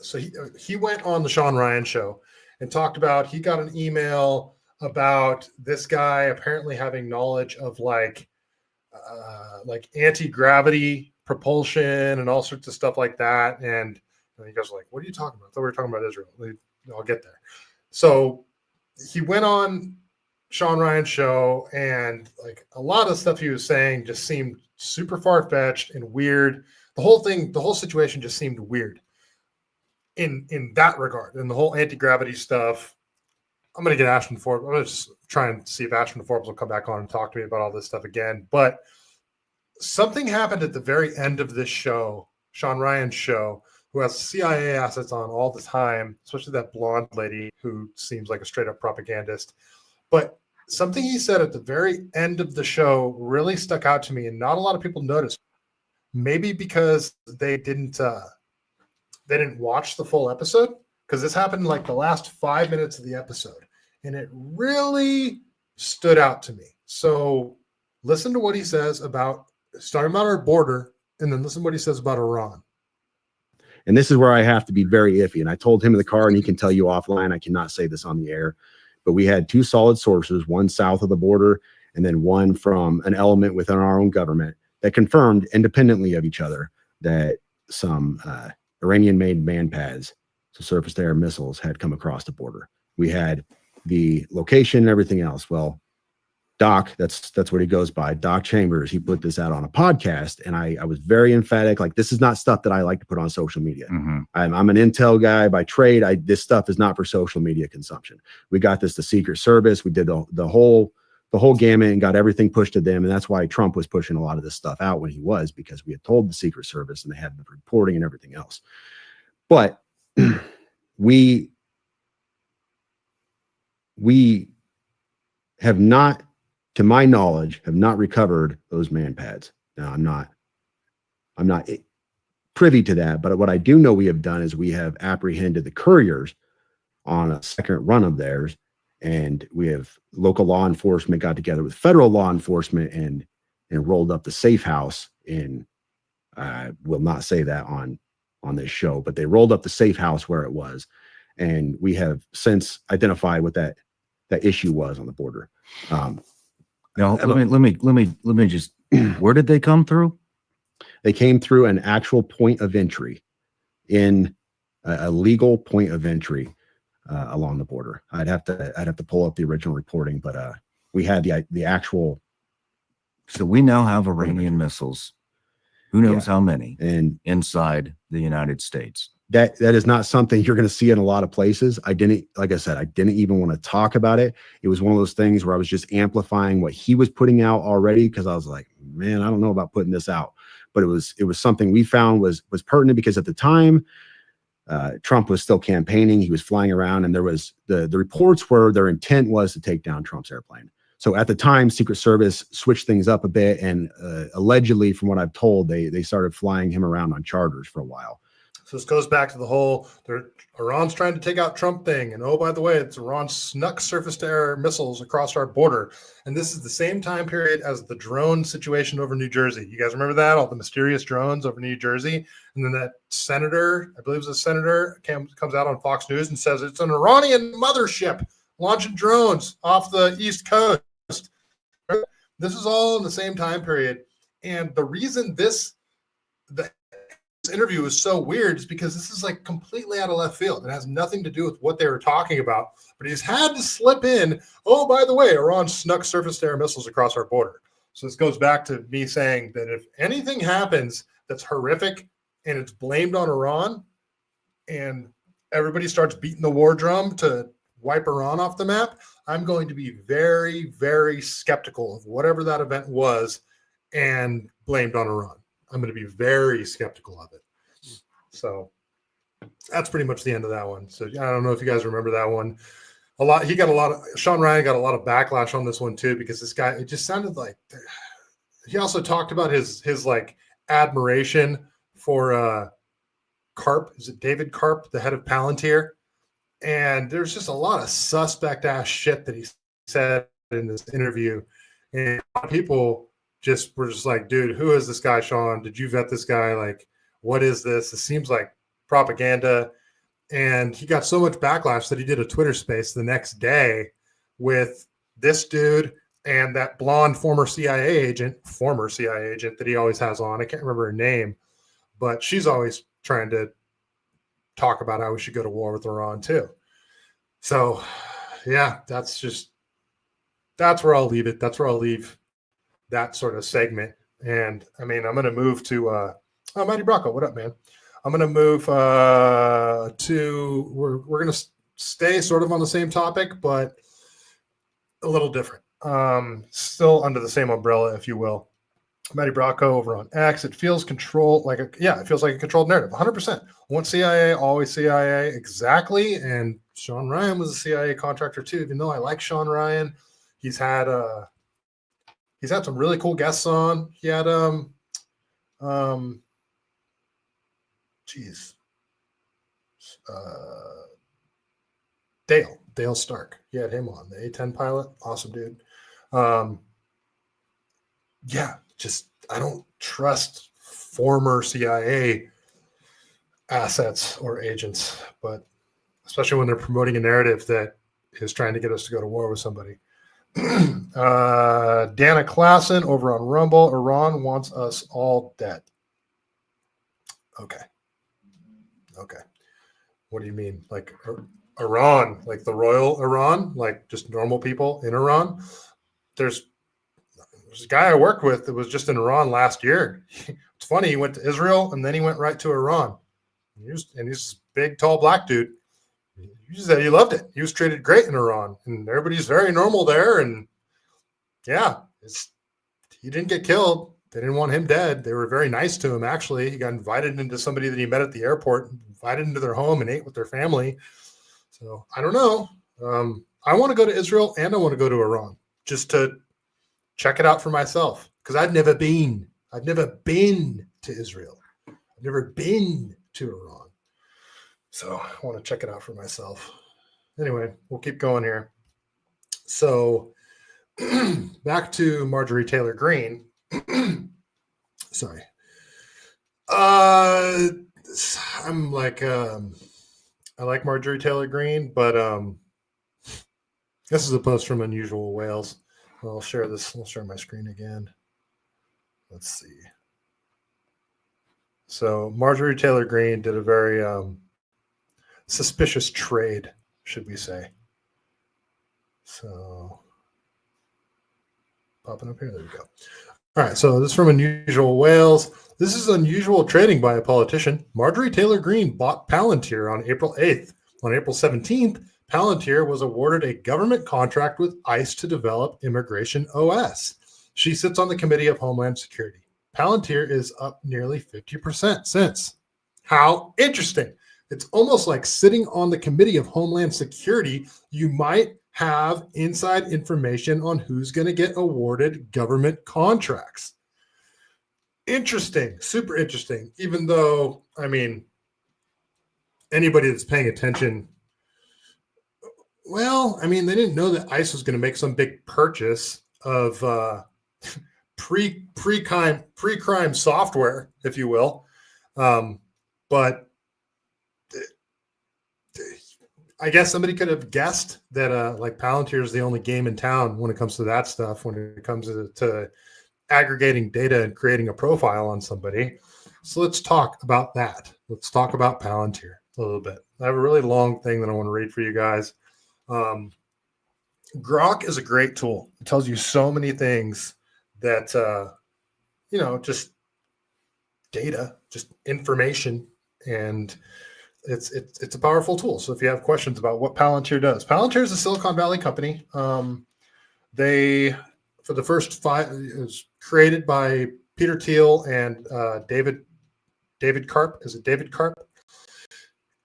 So he went on the Sean Ryan show and talked about, he got an email about this guy apparently having knowledge of like anti-gravity propulsion and all sorts of stuff like that. And you guys are like, what are you talking about? I thought we were talking about Israel. I'll get there. So he went on Sean Ryan's show, and like a lot of stuff he was saying just seemed super far-fetched and weird. The whole situation just seemed weird in that regard. And the whole anti-gravity stuff, I'm going to get Ashton Forbes. I'm going to just try and see if Ashton Forbes will come back on and talk to me about all this stuff again. But something happened at the very end of this show, Sean Ryan's show, who has CIA assets on all the time, especially that blonde lady who seems like a straight up propagandist. But something he said at the very end of the show really stuck out to me, and not a lot of people noticed. Maybe because they didn't they didn't watch the full episode, because this happened in like the last 5 minutes of the episode, and it really stood out to me. So listen to what he says about starting about our border, and then listen to what he says about Iran. And this is where I have to be very iffy. And I told him in the car, and he can tell you offline, I cannot say this on the air, but we had two solid sources, one south of the border and then one from an element within our own government that confirmed independently of each other that some Iranian-made man pads, so surface-to-air missiles, had come across the border. We had the location and everything else. Well, Doc, that's what he goes by, Doc Chambers, he put this out on a podcast, and I was very emphatic, like, this is not stuff that I like to put on social media. I'm an intel guy by trade. This stuff is not for social media consumption. We got this to Secret Service. We did the whole gamut and got everything pushed to them, and that's why Trump was pushing a lot of this stuff out when he was, because we had told the Secret Service and they had the reporting and everything else. But we have not, to my knowledge, have not recovered those man pads. Now, I'm not privy to that, but what I do know we have done is we have apprehended the couriers on a second run of theirs, and we have local law enforcement got together with federal law enforcement and rolled up the safe house in, I will not say that on this show, but they rolled up the safe house where it was, and we have since identified what that issue was on the border. Now, let me just, where did they come through? They came through an actual point of entry, in a legal point of entry along the border. I'd have to pull up the original reporting, but we had the actual. So we now have Iranian missiles. Who knows how many inside the United States? That is not something you're going to see in a lot of places. Like I said, I didn't even want to talk about it. It was one of those things where I was just amplifying what he was putting out already, because I was like, man, I don't know about putting this out. But it was something we found was pertinent, because at the time, Trump was still campaigning. He was flying around, and there was the reports were their intent was to take down Trump's airplane. So at the time, Secret Service switched things up a bit, and allegedly, from what I've told, they started flying him around on charters for a while. So this goes back to the whole Iran's trying to take out Trump thing. And oh, by the way, it's Iran snuck surface-to-air missiles across our border. And this is the same time period as the drone situation over New Jersey. You guys remember that? All the mysterious drones over New Jersey. And then that senator, I believe it was a senator, comes out on Fox News and says it's an Iranian mothership launching drones off the East Coast. This is all in the same time period. And the reason this interview is so weird is because this is like completely out of left field. It has nothing to do with what they were talking about, but he's had to slip in, oh, by the way, Iran snuck surface-to-air missiles across our border. So this goes back to me saying that if anything happens that's horrific and it's blamed on Iran, and everybody starts beating the war drum to wipe Iran off the map, I'm going to be very, very skeptical of whatever that event was and blamed on Iran. I'm going to be very skeptical of it. So that's pretty much the end of that one. So I don't know if you guys remember that one. Sean Ryan got a lot of backlash on this one too, because this guy, it just sounded like, he also talked about his like admiration for Karp. Is it David Karp, the head of Palantir? And there's just a lot of suspect ass shit that he said in this interview. And people were just like, dude, who is this guy, Sean? Did you vet this guy? Like, what is this? It seems like propaganda. And he got so much backlash that he did a Twitter space the next day with this dude and that blonde former CIA agent that he always has on. I can't remember her name, but she's always trying to talk about how we should go to war with Iran too. So yeah, that's where I'll leave it. That's where I'll leave that sort of segment. And I mean, I'm going to move to Matty Bracco. What up, man? I'm going to move to we're going to stay sort of on the same topic, but a little different. Still under the same umbrella, if you will. Matty Bracco over on X. It feels it feels like a controlled narrative. 100%. Once CIA, always CIA. Exactly. And Sean Ryan was a CIA contractor too. Even though I like Sean Ryan, he's had some really cool guests on. He had Dale Stark. He had him on, the A-10 pilot. Awesome dude. Yeah, just I don't trust former CIA assets or agents, but especially when they're promoting a narrative that is trying to get us to go to war with somebody. Dana Klassen over on Rumble. Iran wants us all dead. Okay. What do you mean? Like Iran, like the royal Iran, like just normal people in Iran? There's a guy I worked with that was just in Iran last year. It's funny. He went to Israel and then he went right to Iran. He's a big, tall, black dude. He said he loved it. He was treated great in Iran, and everybody's very normal there. And yeah, he didn't get killed. They didn't want him dead. They were very nice to him, actually. He got invited into somebody that he met at the airport, invited into their home and ate with their family. So I don't know. I want to go to Israel and I want to go to Iran just to check it out for myself, because I've never been to Israel. I've never been to Iran. So I want to check it out for myself. Anyway, we'll keep going here. So back to Marjorie Taylor Greene. Sorry. I'm like, I like Marjorie Taylor Greene, but this is a post from Unusual Whales. I'll share this. I'll share my screen again. Let's see. So Marjorie Taylor Greene did a very suspicious trade, should we say. So popping up here. There we go. All right. So this is from Unusual Whales. This is unusual trading by a politician. Marjorie Taylor Greene bought Palantir on April 8th. On April 17th, Palantir was awarded a government contract with ICE to develop Immigration OS. She sits on the Committee of Homeland Security. Palantir is up nearly 50% since. How interesting. It's almost like sitting on the Committee of Homeland Security, you might have inside information on who's going to get awarded government contracts. Interesting, super interesting. Even though, I mean, anybody that's paying attention, well, I mean, they didn't know that ICE was going to make some big purchase of pre-crime software, if you will. But I guess somebody could have guessed that like Palantir is the only game in town when it comes to that stuff, when it comes to aggregating data and creating a profile on somebody. So let's talk about that. Let's talk about Palantir a little bit. I have a really long thing that I want to read for you guys. Grok is a great tool. It tells you so many things that, just data, just information, and it's a powerful tool. So if you have questions about what Palantir does, Palantir is a Silicon Valley company. They, for the first 5, it was created by Peter Thiel and David Karp. Is it David Karp?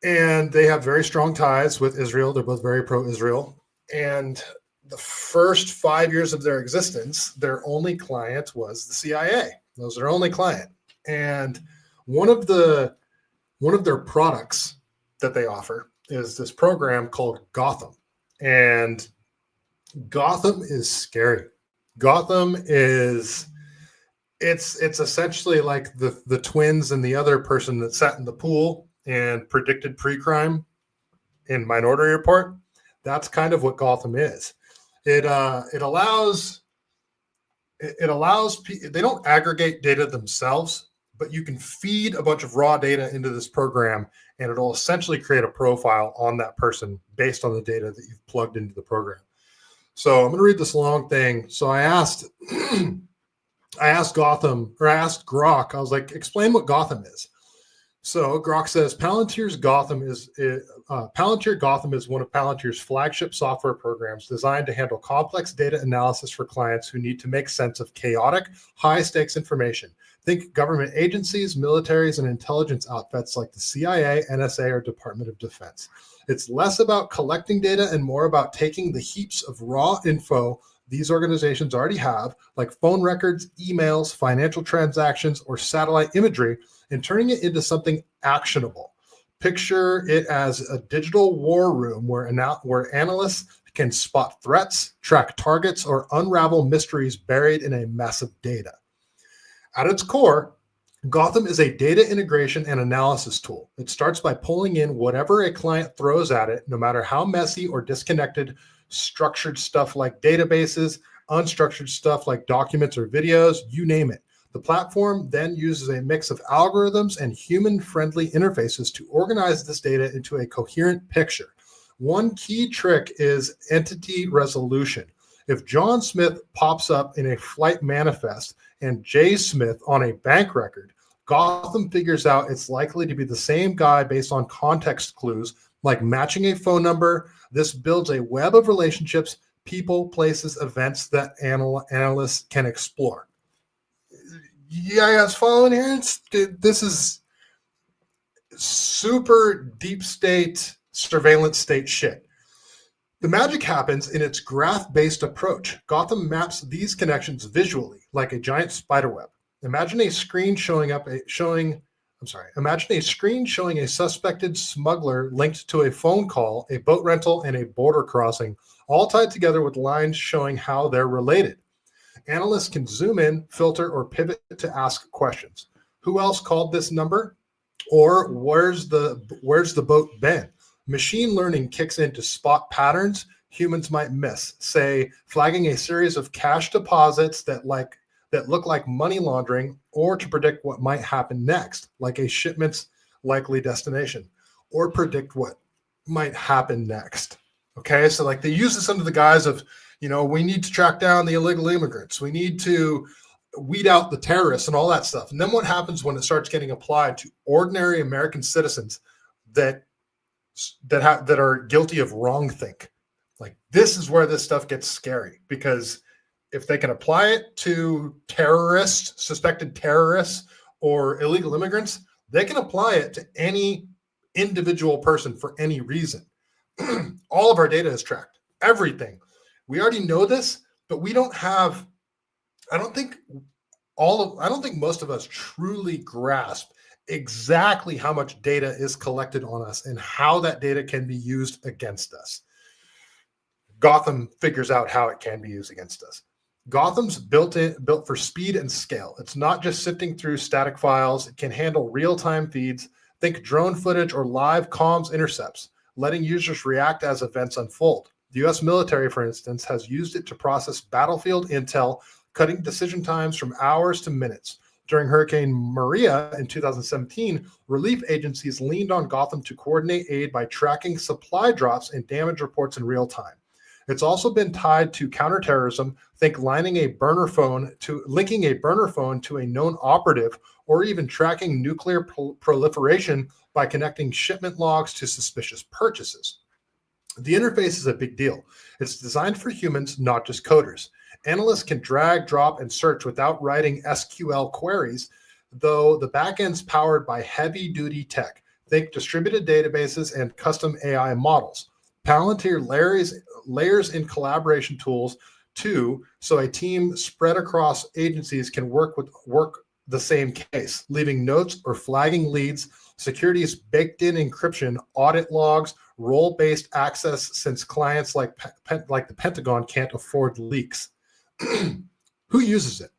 And they have very strong ties with Israel. They're both very pro-Israel. And the first 5 years of their existence, their only client was the CIA. That was their only client. And one of their products that they offer is this program called Gotham. And Gotham is scary. Gotham is, it's essentially like the twins and the other person that sat in the pool and predicted pre-crime in Minority Report. That's kind of what Gotham is. It allows they don't aggregate data themselves, but you can feed a bunch of raw data into this program and it'll essentially create a profile on that person based on the data that you've plugged into the program. So I'm going to read this long thing. So I asked Gotham, or I asked Grok, I was like, explain what Gotham is. So Grok says Palantir Gotham is one of Palantir's flagship software programs designed to handle complex data analysis for clients who need to make sense of chaotic, high-stakes information. Think government agencies, militaries, and intelligence outfits like the CIA, NSA, or Department of Defense. It's less about collecting data and more about taking the heaps of raw info these organizations already have, like phone records, emails, financial transactions, or satellite imagery, and turning it into something actionable. Picture it as a digital war room where analysts can spot threats, track targets, or unravel mysteries buried in a mess of data. At its core, Gotham is a data integration and analysis tool. It starts by pulling in whatever a client throws at it, no matter how messy or disconnected, structured stuff like databases, unstructured stuff like documents or videos, you name it. The platform then uses a mix of algorithms and human-friendly interfaces to organize this data into a coherent picture. One key trick is entity resolution. If John Smith pops up in a flight manifest and Jay Smith on a bank record, Gotham figures out it's likely to be the same guy based on context clues like matching a phone number. This builds a web of relationships, people, places, events that analysts can explore. Yeah, guys, following here? This is super deep state, surveillance state shit. The magic happens in its graph-based approach. Gotham maps these connections visually, like a giant spider web. Imagine a screen showing a suspected smuggler linked to a phone call, a boat rental, and a border crossing, all tied together with lines showing how they're related. Analysts can zoom in, filter, or pivot to ask questions. Who else called this number? Or where's the boat been? Machine learning kicks in to spot patterns humans might miss, say flagging a series of cash deposits that look like money laundering, or to predict what might happen next, like a shipment's likely destination, or predict what might happen next. Okay, so like they use this under the guise of, we need to track down the illegal immigrants. We need to weed out the terrorists and all that stuff. And then what happens when it starts getting applied to ordinary American citizens that are guilty of wrongthink? Like, this is where this stuff gets scary, because if they can apply it to terrorists, suspected terrorists, or illegal immigrants, they can apply it to any individual person for any reason. All of our data is tracked, everything. We already know this, but we don't have, I don't think most of us truly grasp exactly how much data is collected on us and how that data can be used against us. Gotham figures out how it can be used against us. Gotham's built for speed and scale. It's not just sifting through static files. It can handle real-time feeds. Think drone footage or live comms intercepts, letting users react as events unfold. The U.S. military, for instance, has used it to process battlefield intel, cutting decision times from hours to minutes. During Hurricane Maria in 2017, relief agencies leaned on Gotham to coordinate aid by tracking supply drops and damage reports in real time. It's also been tied to counterterrorism. Think linking a burner phone to a known operative, or even tracking nuclear proliferation by connecting shipment logs to suspicious purchases. The interface is a big deal. It's designed for humans, not just coders. Analysts can drag, drop, and search without writing SQL queries, though the backend's powered by heavy-duty tech. Think distributed databases and custom AI models. Palantir layers in collaboration tools too, so a team spread across agencies can work the same case, leaving notes or flagging leads. Security's baked-in encryption, audit logs, role-based access, since clients like the Pentagon can't afford leaks. Who uses it?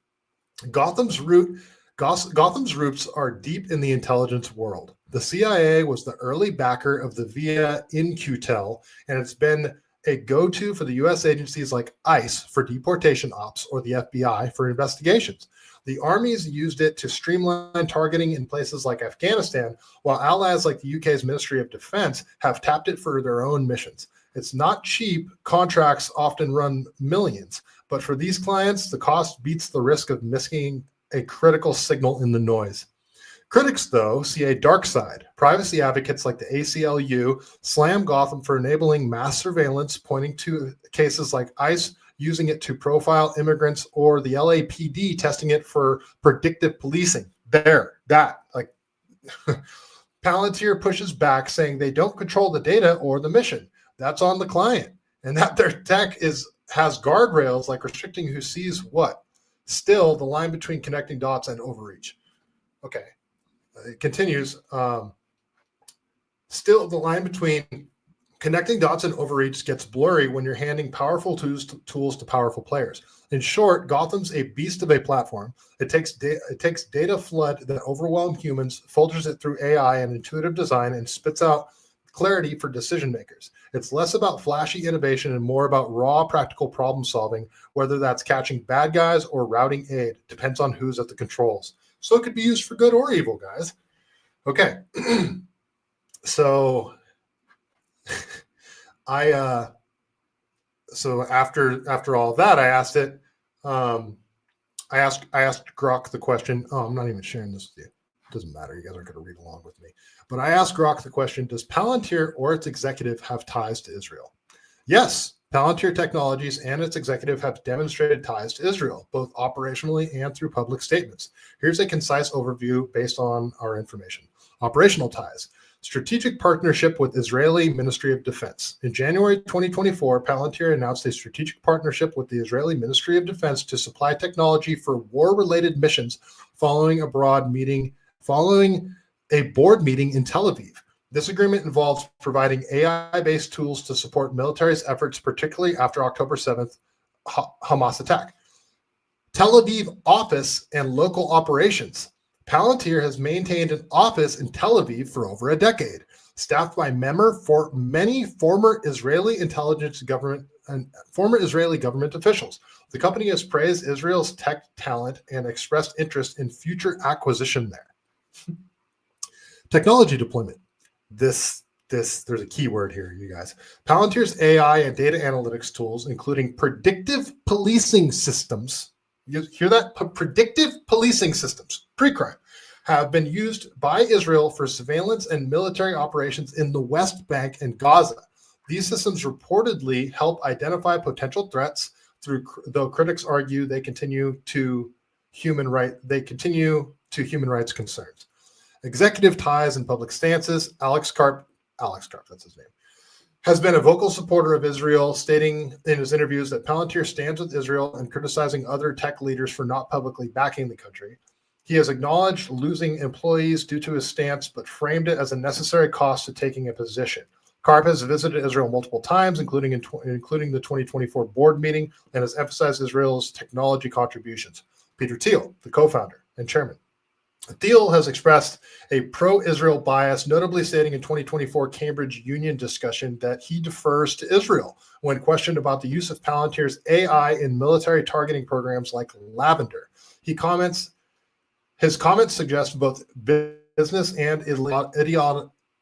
Gotham's roots are deep in the intelligence world. The CIA was the early backer of the VIA in-Q-tel, and it's been a go-to for the U.S. agencies like ICE for deportation ops or the FBI for investigations. The armies used it to streamline targeting in places like Afghanistan, while allies like the UK's Ministry of Defense have tapped it for their own missions. It's not cheap. Contracts often run millions, but for these clients, the cost beats the risk of missing a critical signal in the noise. Critics, though, see a dark side. Privacy advocates like the ACLU slam Gotham for enabling mass surveillance, pointing to cases like ICE using it to profile immigrants, or the LAPD testing it for predictive policing. Palantir pushes back, saying they don't control the data or the mission. That's on the client, and that their tech has guardrails like restricting who sees what. Still, the line between connecting dots and overreach. Okay, it continues. Still, the line between connecting dots and overreach gets blurry when you're handing powerful tools to powerful players. In short, Gotham's a beast of a platform. It takes data flood that overwhelm humans, filters it through AI and intuitive design, and spits out clarity for decision makers. It's less about flashy innovation and more about raw, practical problem solving, whether that's catching bad guys or routing aid. Depends on who's at the controls. So it could be used for good or evil, guys. Okay. So so after all of that, I asked it. I asked Grok the question. Oh, I'm not even sharing this with you. It doesn't matter. You guys aren't going to read along with me. But I asked Grok the question: does Palantir or its executive have ties to Israel? Yes, Palantir Technologies and its executive have demonstrated ties to Israel, both operationally and through public statements. Here's a concise overview based on our information. Operational ties. Strategic partnership with Israeli Ministry of Defense. In January 2024, Palantir announced a strategic partnership with the Israeli Ministry of Defense to supply technology for war-related missions following a board meeting in Tel Aviv. This agreement involves providing AI-based tools to support military's efforts, particularly after October 7th Hamas attack. Tel Aviv office and local operations. Palantir has maintained an office in Tel Aviv for over a decade, staffed by many former Israeli intelligence government and former Israeli government officials. The company has praised Israel's tech talent and expressed interest in future acquisition there. Technology deployment. There's a key word here, you guys. Palantir's AI and data analytics tools, including predictive policing systems. You hear that? Predictive policing systems, pre-crime, have been used by Israel for surveillance and military operations in the West Bank and Gaza. These systems reportedly help identify potential threats, though critics argue they continue to human rights concerns. Executive ties and public stances. Alex Karp, that's his name, has been a vocal supporter of Israel, stating in his interviews that Palantir stands with Israel and criticizing other tech leaders for not publicly backing the country. He has acknowledged losing employees due to his stance, but framed it as a necessary cost to taking a position. Karp has visited Israel multiple times, including the 2024 board meeting, and has emphasized Israel's technology contributions. Peter Thiel, the co-founder and chairman. Thiel has expressed a pro-Israel bias, notably stating in 2024 Cambridge Union discussion that he defers to Israel when questioned about the use of Palantir's AI in military targeting programs like Lavender. His comments suggest both business and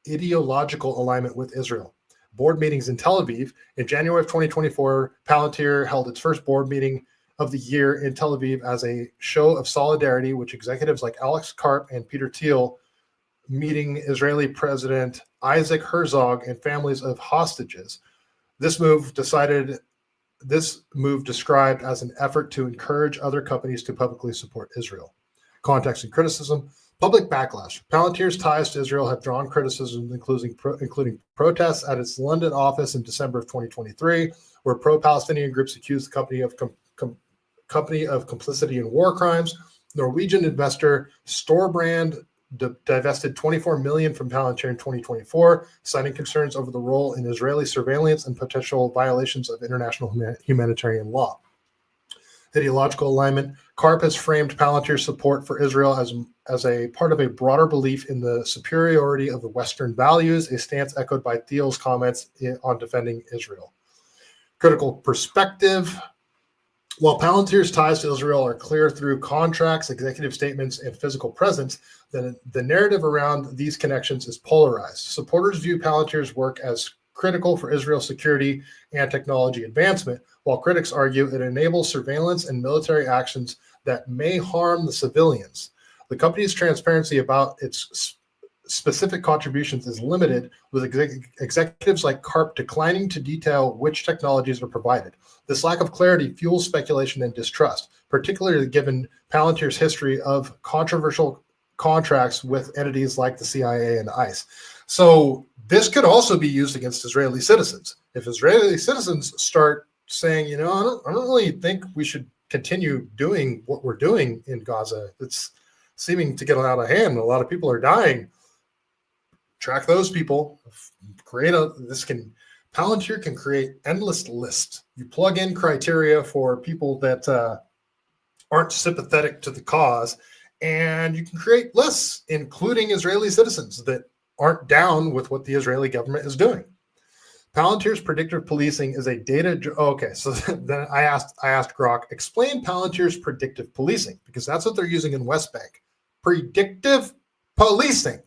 ideological alignment with Israel. Board meetings in Tel Aviv. In January of 2024, Palantir held its first board meeting of the year in Tel Aviv as a show of solidarity, which executives like Alex Karp and Peter Thiel meeting Israeli President Isaac Herzog and families of hostages. This move described as an effort to encourage other companies to publicly support Israel. Context and criticism. Public backlash. Palantir's ties to Israel have drawn criticism, including protests at its London office in December of 2023, where pro-Palestinian groups accused the company of complicity in war crimes. Norwegian investor Storebrand divested $24 million from Palantir in 2024, citing concerns over the role in Israeli surveillance and potential violations of international humanitarian law. Ideological alignment. Karp has framed Palantir's support for Israel as a part of a broader belief in the superiority of the Western values, a stance echoed by Thiel's comments on defending Israel. Critical perspective. While Palantir's ties to Israel are clear through contracts, executive statements, and physical presence, the narrative around these connections is polarized. Supporters view Palantir's work as critical for Israel's security and technology advancement, while critics argue it enables surveillance and military actions that may harm the civilians. The company's transparency about its specific contributions is limited, with executives like Karp declining to detail which technologies are provided. This lack of clarity fuels speculation and distrust, particularly given Palantir's history of controversial contracts with entities like the CIA and ICE. So this could also be used against Israeli citizens. If Israeli citizens start saying, I don't really think we should continue doing what we're doing in Gaza. It's seeming to get out of hand. A lot of people are dying. track those people, Palantir can create endless lists. You plug in criteria for people that aren't sympathetic to the cause, and you can create lists, including Israeli citizens that aren't down with what the Israeli government is doing. Palantir's predictive policing is a data. Okay, so then I asked Grok, explain Palantir's predictive policing, because that's what they're using in West Bank. Predictive policing.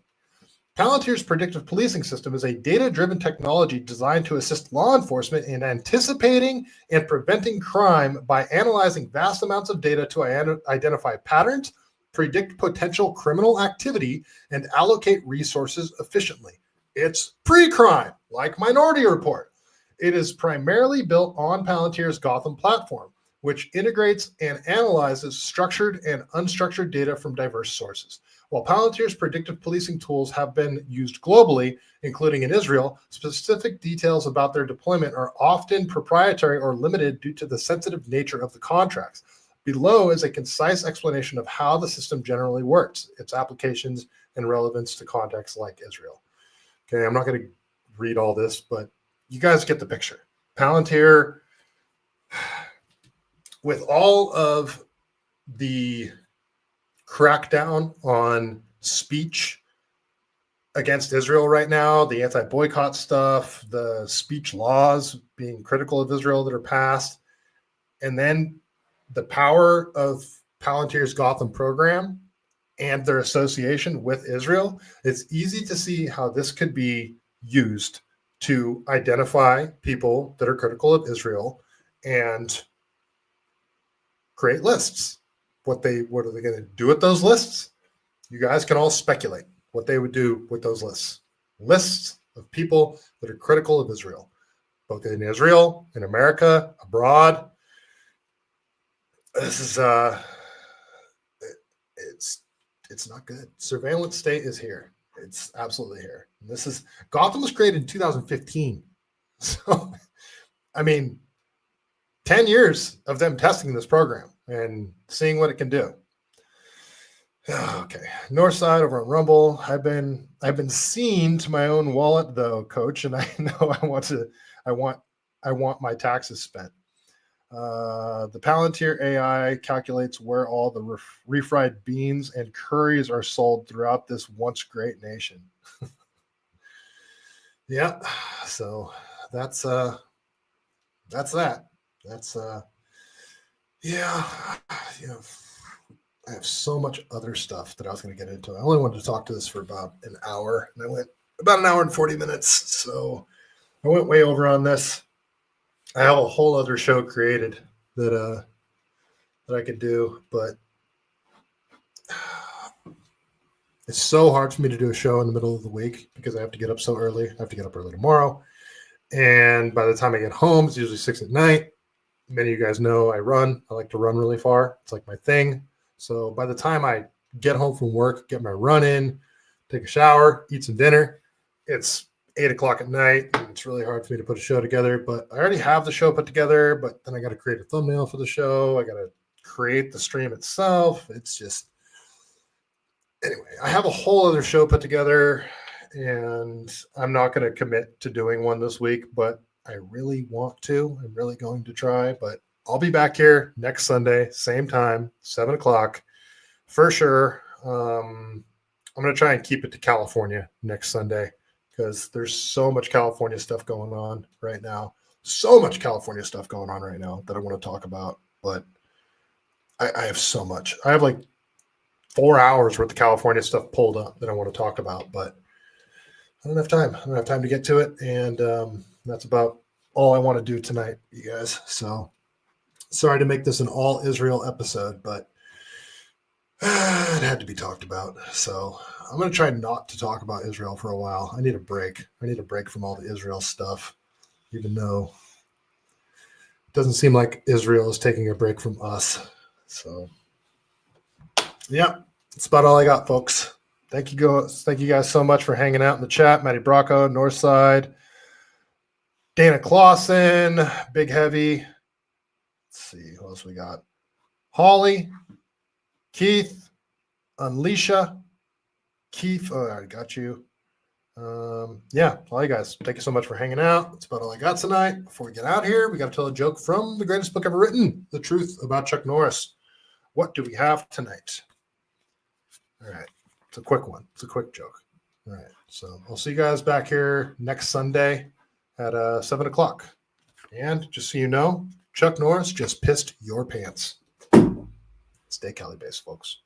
Palantir's predictive policing system is a data-driven technology designed to assist law enforcement in anticipating and preventing crime by analyzing vast amounts of data to identify patterns, predict potential criminal activity, and allocate resources efficiently. It's pre-crime, like Minority Report. It is primarily built on Palantir's Gotham platform, which integrates and analyzes structured and unstructured data from diverse sources. While Palantir's predictive policing tools have been used globally, including in Israel, specific details about their deployment are often proprietary or limited due to the sensitive nature of the contracts. Below is a concise explanation of how the system generally works, its applications, and relevance to contexts like Israel. Okay, I'm not going to read all this, but you guys get the picture. Palantir, with all of the crackdown on speech against Israel right now, the anti-boycott stuff, the speech laws being critical of Israel that are passed, and then the power of Palantir's Gotham program and their association with Israel, it's easy to see how this could be used to identify people that are critical of Israel and create lists. What are they going to do with those lists? You guys can all speculate what they would do with those lists. Lists of people that are critical of Israel, both in Israel, in America, abroad. This is it's not good. Surveillance state is here. It's absolutely here. Gotham was created in 2015. So, I mean, 10 years of them testing this program and seeing what it can do. Okay, North Side over on Rumble. I've been seen to my own wallet though, Coach, and I know I want my taxes spent. The Palantir AI calculates where all the refried beans and curries are sold throughout this once great nation. Yeah, so that's that. That's yeah, I have so much other stuff that I was going to get into. I only wanted to talk to this for about an hour, and I went about an hour and 40 minutes. So I went way over on this. I have a whole other show created that I could do, but it's so hard for me to do a show in the middle of the week because I have to get up so early. I have to get up early tomorrow. And by the time I get home, it's usually 6 at night. Many of you guys know I run. I like to run really far. It's like my thing. So by the time I get home from work, get my run in, take a shower, eat some dinner, it's 8 o'clock at night. And it's really hard for me to put a show together, but I already have the show put together, but then I got to create a thumbnail for the show. I got to create the stream itself. It's just, anyway, I have a whole other show put together and I'm not going to commit to doing one this week, but I really want to. I'm really going to try, but I'll be back here next Sunday, same time, 7 o'clock for sure. I'm going to try and keep it to California next Sunday because there's so much California stuff going on right now. So much California stuff going on right now that I want to talk about, but I have so much. I have like 4 hours worth of California stuff pulled up that I want to talk about, but I don't have time. I don't have time to get to it. And that's about all I want to do tonight, you guys. So sorry to make this an all Israel episode, but it had to be talked about. So I'm going to try not to talk about Israel for a while. I need a break. I need a break from all the Israel stuff, even though it doesn't seem like Israel is taking a break from us. So yeah, that's about all I got, folks. Thank you guys so much for hanging out in the chat. Matty Bracco, Northside, Dana Clausen, Big Heavy. Let's see who else we got. Holly, Keith, Unleasha, Keith. Oh, I got you. Yeah, all you guys, thank you so much for hanging out. That's about all I got tonight. Before we get out here, we got to tell a joke from the greatest book ever written, The Truth About Chuck Norris. What do we have tonight? All right, it's a quick one. It's a quick joke. All right, so I'll see you guys back here next Sunday at 7 o'clock. And just so you know, Chuck Norris just pissed your pants. Stay CaliBased, folks.